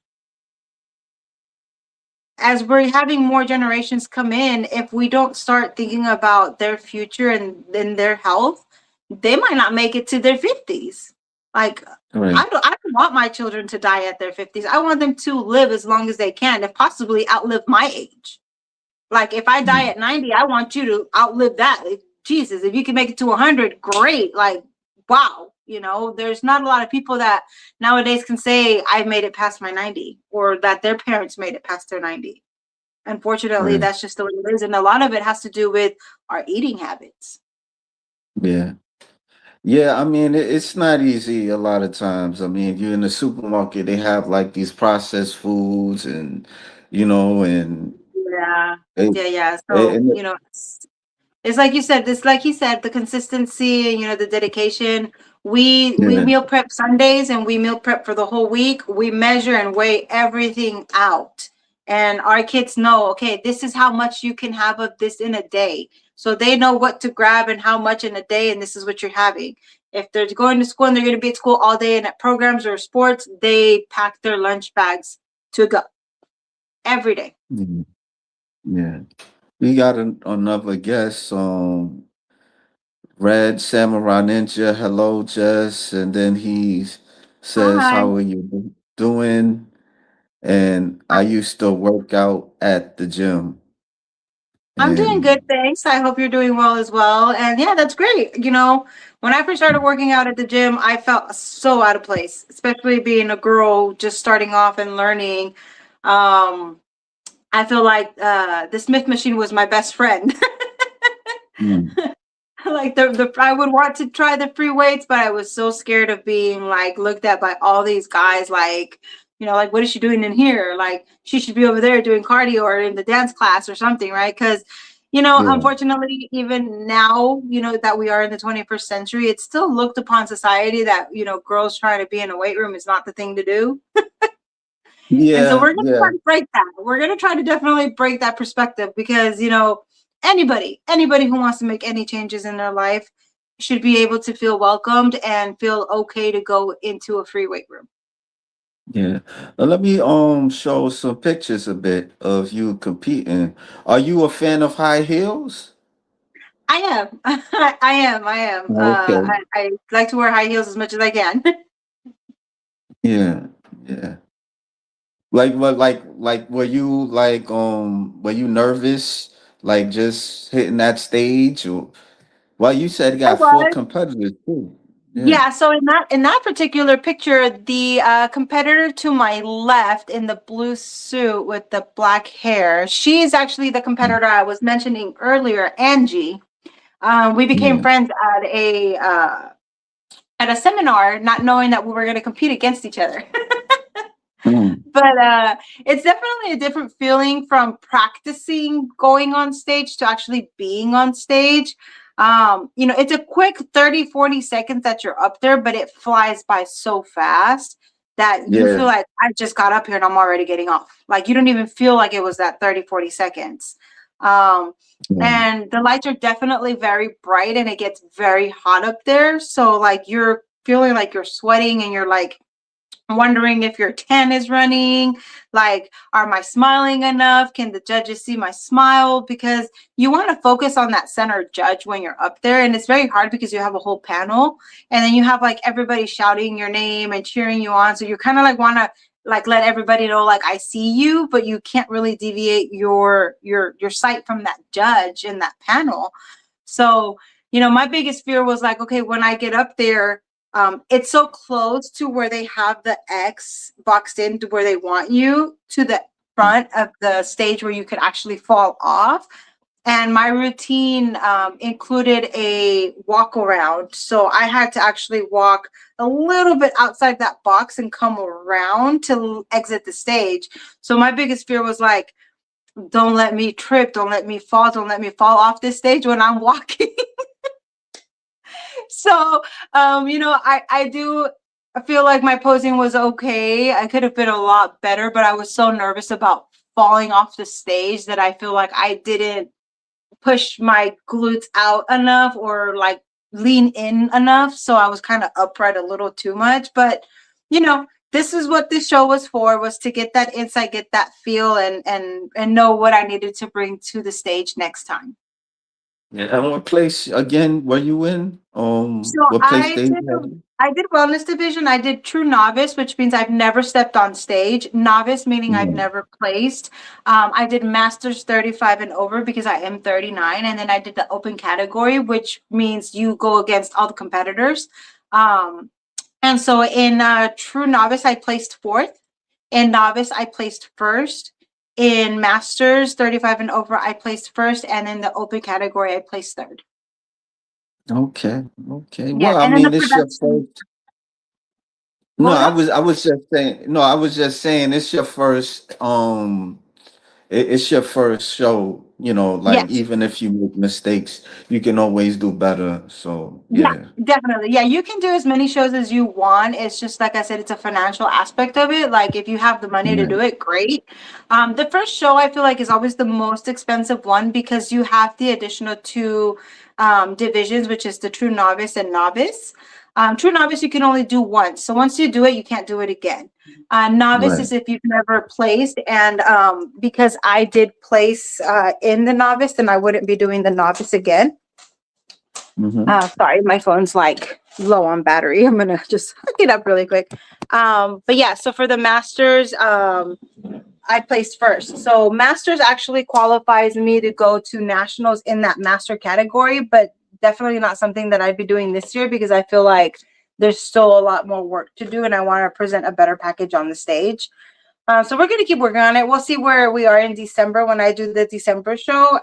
As we're having more generations come in, if we don't start thinking about their future and their health, they might not make it to their 50s. Like, Right. I don't want my children to die at their 50s. I want them to live as long as they can, if possibly outlive my age. Like if I die Mhm. at 90, I want you to outlive that. Jesus, if you can make it to 100, great. Like, wow. There's not a lot of people that nowadays can say I've made it past my 90, or that their parents made it past their 90. Unfortunately, Right. that's just the way it is. And a lot of it has to do with our eating habits. Yeah. Yeah. I mean, it's not easy a lot of times. I mean, you're in the supermarket, they have like these processed foods and, and Yeah. it, Yeah, yeah. So, and it's like you said, like he said, the consistency and the dedication. We yeah. meal prep Sundays and we meal prep for the whole week. We measure and weigh everything out. And our kids know, okay, this is how much you can have of this in a day. So they know what to grab and how much in a day, and this is what you're having. If they're going to school and they're going to be at school all day and at programs or sports, they pack their lunch bags to go every day. Mhm. Yeah. We got another guest. Red Samurai Ninja. Hello, Jess. And then he says, Hi. "How are you doing?" And I used to work out at the gym. I'm doing good, And thanks. I hope you're doing well as well. And yeah, that's great. When I first started working out at the gym, I felt so out of place, especially being a girl just starting off and learning. Um, I feel like the Smith machine was my best friend. mm, Like the I would want to try the free weights, but I was so scared of being like looked at by all these guys like, like what is she doing in here? Like she should be over there doing cardio or in the dance class or something, right? Because yeah, unfortunately, even now, that we are in the 21st century, it's still looked upon society that, girls trying to be in a weight room is not the thing to do. And so yeah, we're going to try yeah, to break that. We're going to try to definitely break that perspective, because, anybody who wants to make any changes in their life should be able to feel welcomed and feel okay to go into a free weight room. yeah. Now let me show some pictures a bit of you competing. Are you a fan of high heels? I am. I am. Okay. I like to wear high heels as much as I can. Yeah, yeah. Like what like were you nervous like just hitting that stage or well you said you I got four was. competitors too. Yeah. Yeah, so in that particular picture, the competitor to my left in the blue suit with the black hair, she is actually the competitor I was mentioning earlier, Angie. We became Yeah. friends at a seminar, not knowing that we were going to compete against each other. Mm. But it's definitely a different feeling from practicing going on stage to actually being on stage. It's a quick 30, 40 seconds that you're up there, but it flies by so fast that you Yeah. feel like I just got up here and I'm already getting off. Like you don't even feel like it was that 30, 40 seconds. Um, Mm. and the lights are definitely very bright and it gets very hot up there. So like you're feeling like you're sweating and you're like wondering if your tan is running, like, am I smiling enough? Can the judges see my smile? Because you want to focus on that center judge when you're up there. And it's very hard because you have a whole panel and then you have like everybody shouting your name and cheering you on. So you kind of like want to like let everybody know like I see you, but you can't really deviate your sight from that judge in that panel. So, my biggest fear was like, okay, when I get up there, it's so close to where they have the X boxed in to where they want you to the front of the stage where you could actually fall off. And my routine included a walk around. So I had to actually walk a little bit outside that box and come around to exit the stage. So my biggest fear was like, don't let me trip, don't let me fall off this stage when I'm walking. So, I feel like my posing was okay. I could have been a lot better, but I was so nervous about falling off the stage that I feel like I didn't push my glutes out enough or like lean in enough. So I was kind of upright a little too much, but this is what this show was for, was to get that insight, get that feel and know what I needed to bring to the stage next time. Yeah. And what place again were you in? So What place they had? I did wellness division. I did true novice, which means I've never stepped on stage. Novice meaning I've Mhm. never placed. I did masters 35 and over because I am 39, and then I did the open category, which means you go against all the competitors. And so in true novice, I placed fourth. In novice, I placed first. In masters 35 and over, I placed first, and in the open category, I placed third. Okay. Okay. Yeah, Well, I and then the mean, it's your production. first. No, What was I that? was I was just saying. No, I was just saying it's your first. It's your first show. Like Yes. even if you make mistakes, you can always do better. So Yeah, yeah. definitely. Yeah, you can do as many shows as you want. It's just like I said, it's a financial aspect of it. Like if you have the money to Yeah. do it, great. The first show I feel like is always the most expensive one because you have the additional two divisions, which is the true novice and novice. True novice you can only do once. So once you do it, you can't do it again. Novice Right. is if you've never placed, and because I did place in the novice, then I wouldn't be doing the novice again. Mm-hmm. Sorry, my phone's like low on battery. I'm gonna just hook it up really quick. But yeah, so for the masters, I placed first. So masters actually qualifies me to go to nationals in that master category, but definitely not something that I'd be doing this year because I feel like there's still a lot more work to do and I want to present a better package on the stage. So we're going to keep working on it. We'll see where we are in December when I do the December show.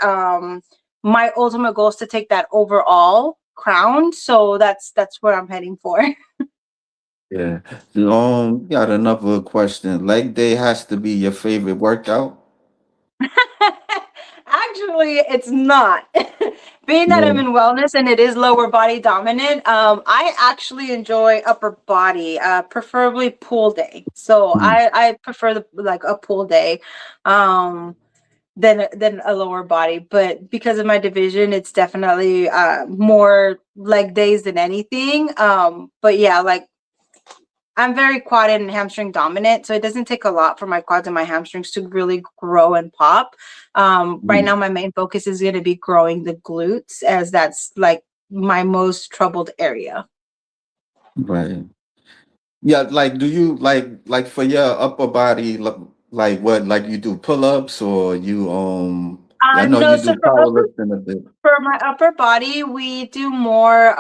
My ultimate goal is to take that overall crown. So that's what I'm heading for. Yeah. Got another question. Leg day has to be your favorite workout? Actually, it's not. Being that I'm No. in wellness and it is lower body dominant, I actually enjoy upper body, preferably pool day. So Mm. I prefer like a pool day. Than a lower body, but because of my division it's definitely more leg days than anything. But yeah, like I'm very quad and hamstring dominant, so it doesn't take a lot for my quads and my hamstrings to really grow and pop. Right Mm. now my main focus is going to be growing the glutes as that's like my most troubled area. Right. Yeah, like do you like for your upper body like what like you do pull-ups or you I know No, you so do powerlifting a bit. for my upper body, we do more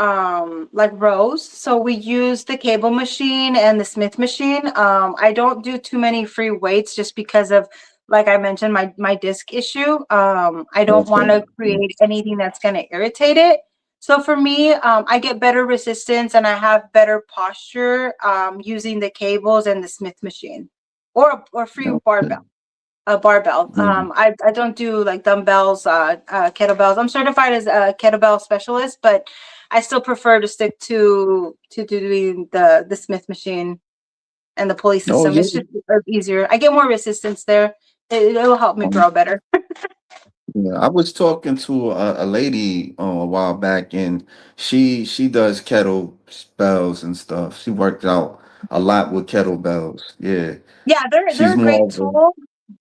like rows. So we use the cable machine and the Smith machine. I don't do too many free weights just because of, like I mentioned, my disc issue. I don't want Okay. to create anything that's going to irritate it. So for me, I get better resistance and I have better posture using the cables and the Smith machine. or free Okay. barbell. A barbell. Yeah. I don't do like dumbbells, kettlebells. I'm certified as a kettlebell specialist, but I still prefer to stick to doing the Smith machine and the pulley Oh system. yeah. It's just easier. I get more resistance there. It will help me Um, grow better. yeah. I was talking to a lady a while back, and she does kettlebells and stuff. She worked out a lot with kettlebells. Yeah. Yeah, they're She's a great more of a tool.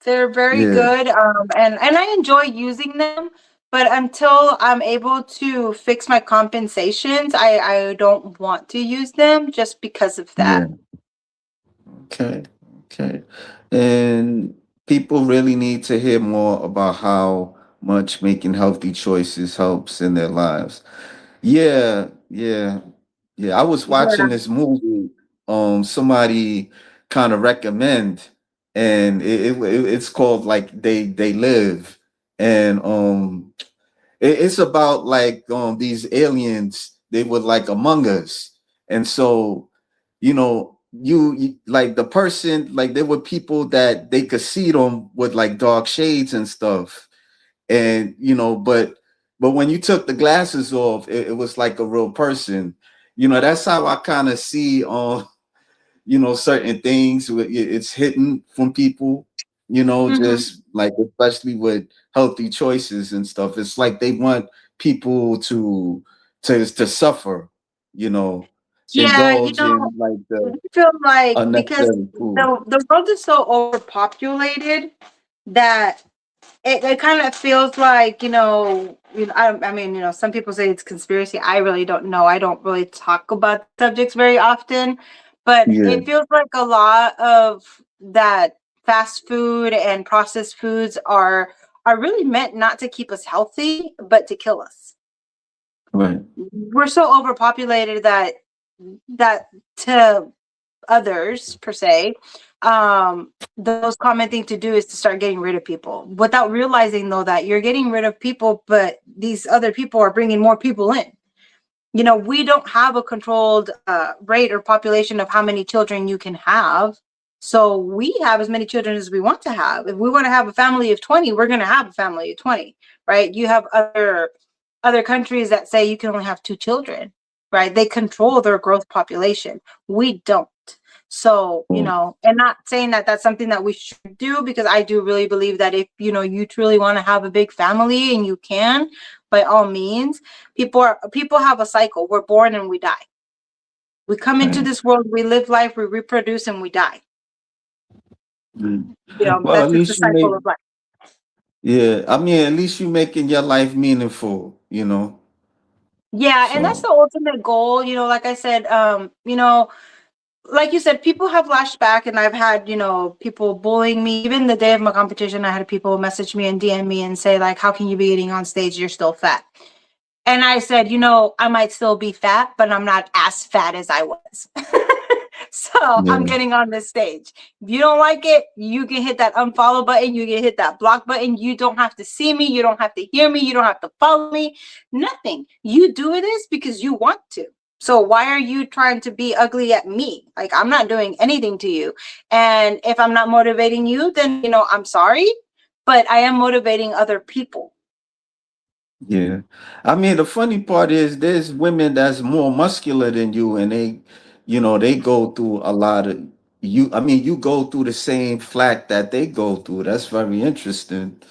They're very yeah. good, and I enjoy using them. But until I'm able to fix my compensations, I don't want to use them just because of that. Yeah. Okay. Okay. And people really need to hear more about how much making healthy choices helps in their lives. Yeah, yeah, yeah. I was Yeah. watching this movie. Somebody kind of recommend, and it's called like they live, and it's about like these aliens. They were like among us, and so you like the person like there were people that they could see them with like dark shades and stuff, and but when you took the glasses off, it was like a real person. That's how I kind of see certain things it's hidden from people, Mhm. just like especially with healthy choices and stuff. It's like they want people to suffer, you know Yeah, indulge in like I the feel like because unnecessary food. the world is so overpopulated that it kind of feels like, I mean, some people say it's conspiracy. I really don't know. I don't really talk about subjects very often, but Yeah, it feels like a lot of that fast food and processed foods are really meant not to keep us healthy, but to kill us. right. We're so overpopulated that to others per se, the most common thing to do is to start getting rid of people without realizing though that you're getting rid of people, but these other people are bringing more people in. We don't have a controlled rate or population of how many children you can have. So we have as many children as we want to have. If we want to have a family of 20, we're going to have a family of 20, right? You have other countries that say you can only have 2 children, right? They control their growth population. We don't. So, Right. and not saying that that's something that we should do, because I do really believe that if, you truly want to have a big family and you can, by all means, people have a cycle. We're born and we die. We come into Right. this world, we live life, we reproduce, and we die. Mm. Well, That's at just the least you cycle make of life. yeah. I mean, at least you making your life meaningful. Yeah, and that's So the ultimate goal. Like I said, like you said, people have lashed back, and I've had, people bullying me. Even the day of my competition, I had people message me and DM me and say, like, how can you be eating on stage? You're still fat. And I said, I might still be fat, but I'm not as fat as I was. So I'm yeah, getting on this stage. If you don't like it, you can hit that unfollow button. You can hit that block button. You don't have to see me. You don't have to hear me. You don't have to follow me. Nothing. You do this because you want to. So why are you trying to be ugly at me? Like, I'm not doing anything to you. And if I'm not motivating you, then, I'm sorry, but I am motivating other people. yeah. I mean, the funny part is there's women that's more muscular than you, and they go through a lot of you. I mean, you go through the same flack that they go through. That's very interesting.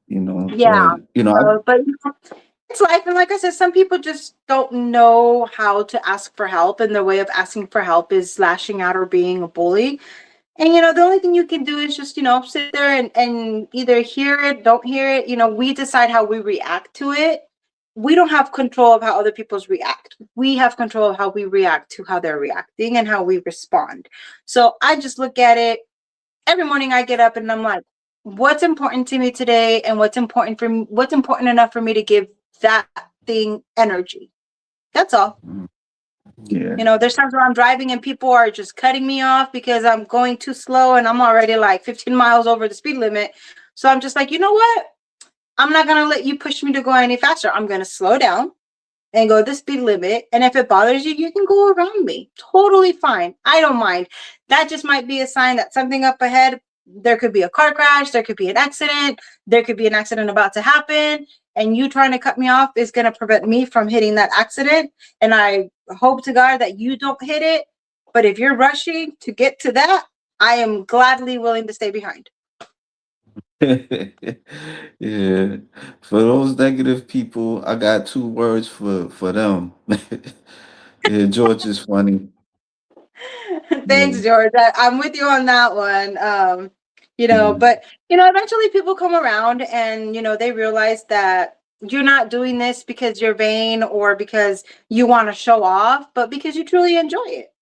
Yeah. But But it's life. And like I said, some people just don't know how to ask for help. And their way of asking for help is lashing out or being a bully. And, the only thing you can do is just, sit there and either hear it, don't hear it. We decide how we react to it. We don't have control of how other people's react. We have control of how we react to how they're reacting and how we respond. So I just look at it every morning. I get up and I'm like, what's important to me today, and what's important for me, what's important enough for me to give that thing energy. That's all. yeah, There's times where I'm driving and people are just cutting me off because I'm going too slow and I'm already like 15 miles over the speed limit. So I'm just like, you know what? I'm not going to let you push me to go any faster. I'm going to slow down. and go the speed limit. And if it bothers you, you can go around me. Totally fine. I don't mind. That just might be a sign that something up ahead, there could be a car crash, there could be an accident, there could be an accident about to happen. And you trying to cut me off is going to prevent me from hitting that accident. And I hope to God that you don't hit it. But if you're rushing to get to that, I am gladly willing to stay behind. Yeah. For those negative people, I got two words for them. Yeah, George is funny. Thanks, Yeah. George. I'm with you on that one. Yeah. But eventually people come around and they realize that you're not doing this because you're vain or because you want to show off, but because you truly enjoy it.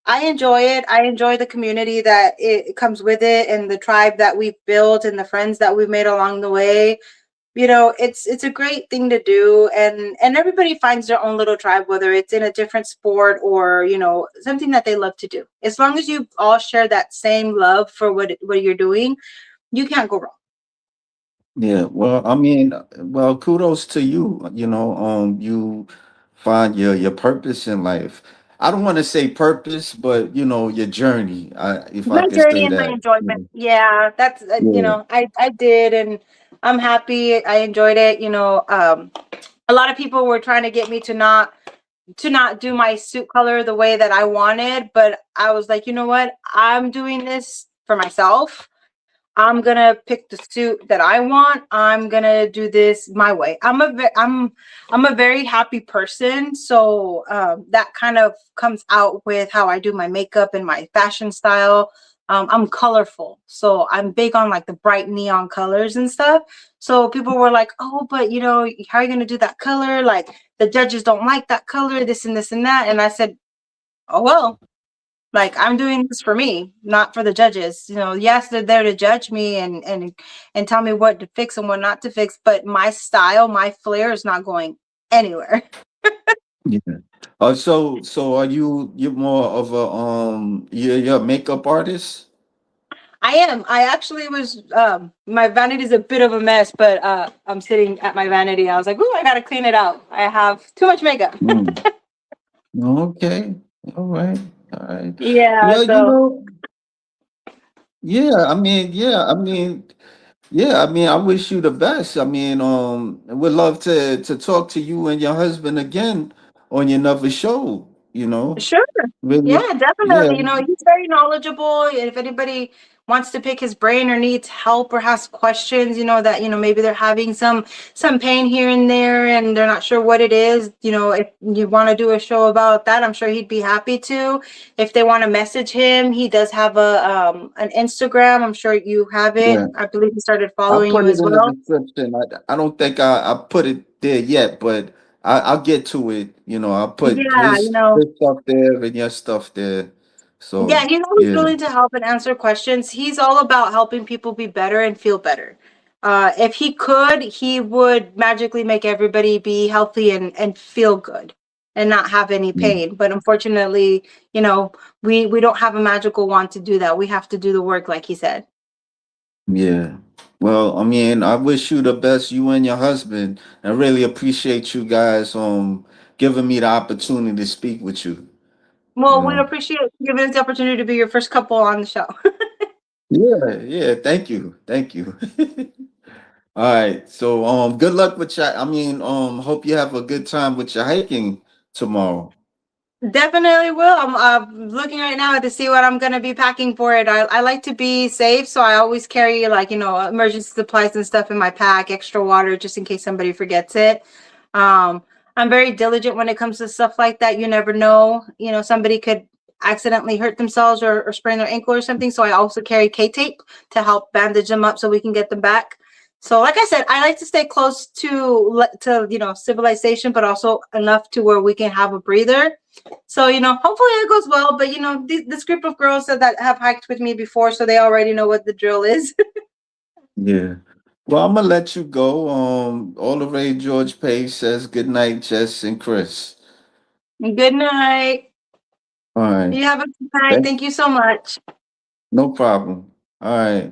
I enjoy it. I enjoy the community that it comes with it and the tribe that we've built and the friends that we've made along the way. It's a great thing to do, and everybody finds their own little tribe, whether it's in a different sport or something that they love to do. As long as you all share that same love for what you're doing, you can't go wrong. Yeah. Well, I mean, well, kudos to you. You find your purpose in life. I don't want to say purpose, but your journey. If I My could journey say and my that. enjoyment, yeah, that's Yeah. I did, and I'm happy. I enjoyed it. A lot of people were trying to get me to not do my suit color the way that I wanted, but I was like, you know what? I'm doing this for myself. I'm gonna pick the suit that I want. I'm gonna do this my way. I'm a very happy person, so that kind of comes out with how I do my makeup and my fashion style. I'm colorful, so I'm big on like the bright neon colors and stuff. So people were like, "Oh, but how are you gonna do that color? Like the judges don't like that color, this and this and that." And I said, "Oh well." Like I'm doing this for me, not for the judges. Yes, they're there to judge me and tell me what to fix and what not to fix, but my style, my flair is not going anywhere. Yeah. So are you're more of a you're a makeup artist? I am. I actually was my vanity is a bit of a mess, but I'm sitting at my vanity. I was like, "Ooh, I got to clean it out. I have too much makeup." Mm. Okay. All right. All right. Yeah, Well, so yeah, I mean, I wish you the best. I mean, I would love to talk to you and your husband again on your another show, sure. Really. Yeah, Yeah, definitely. He's very knowledgeable. If anybody wants to pick his brain or needs help or has questions, that maybe they're having some pain here and there and they're not sure what it is, if you want to do a show about that, I'm sure he'd be happy to. If they want to message him, he does have an Instagram. I'm sure you have it. yeah. I believe he started I'll following put you it as in the well. description. I don't think I put it there yet, but I'll get to it. I'll put Yeah, his stuff there and your stuff there. Yeah, So he's always yeah, willing to help and answer questions. He's all about helping people be better and feel better. If he could, he would magically make everybody be healthy and feel good and not have any yeah, pain. But unfortunately, we don't have a magical wand to do that. We have to do the work, like he said. yeah. Well, I mean, I wish you the best, you and your husband. I really appreciate you guys giving me the opportunity to speak with you. You Well, we know. appreciate you giving us the opportunity to be your first couple on the show. Yeah, yeah. Thank you, thank you. All right. So good luck with your. I mean, hope you have a good time with your hiking tomorrow. Definitely will. I'm looking right now to see what I'm going to be packing for it. I like to be safe, so I always carry like, emergency supplies and stuff in my pack, extra water just in case somebody forgets it. I'm very diligent when it comes to stuff like that. You never know, somebody could accidentally hurt themselves or sprain their ankle or something. So I also carry K-tape to help bandage them up so we can get them back. So like I said, I like to stay close to civilization, but also enough to where we can have a breather. So, hopefully it goes well. But, this group of girls that have hiked with me before, so they already know what the drill is. Yeah. Well, I'm gonna let you go. All the Ray George Page says good night, Jess and Chris. Good night. All right. You have a good night. Thank- Thank you so much. No problem. All right.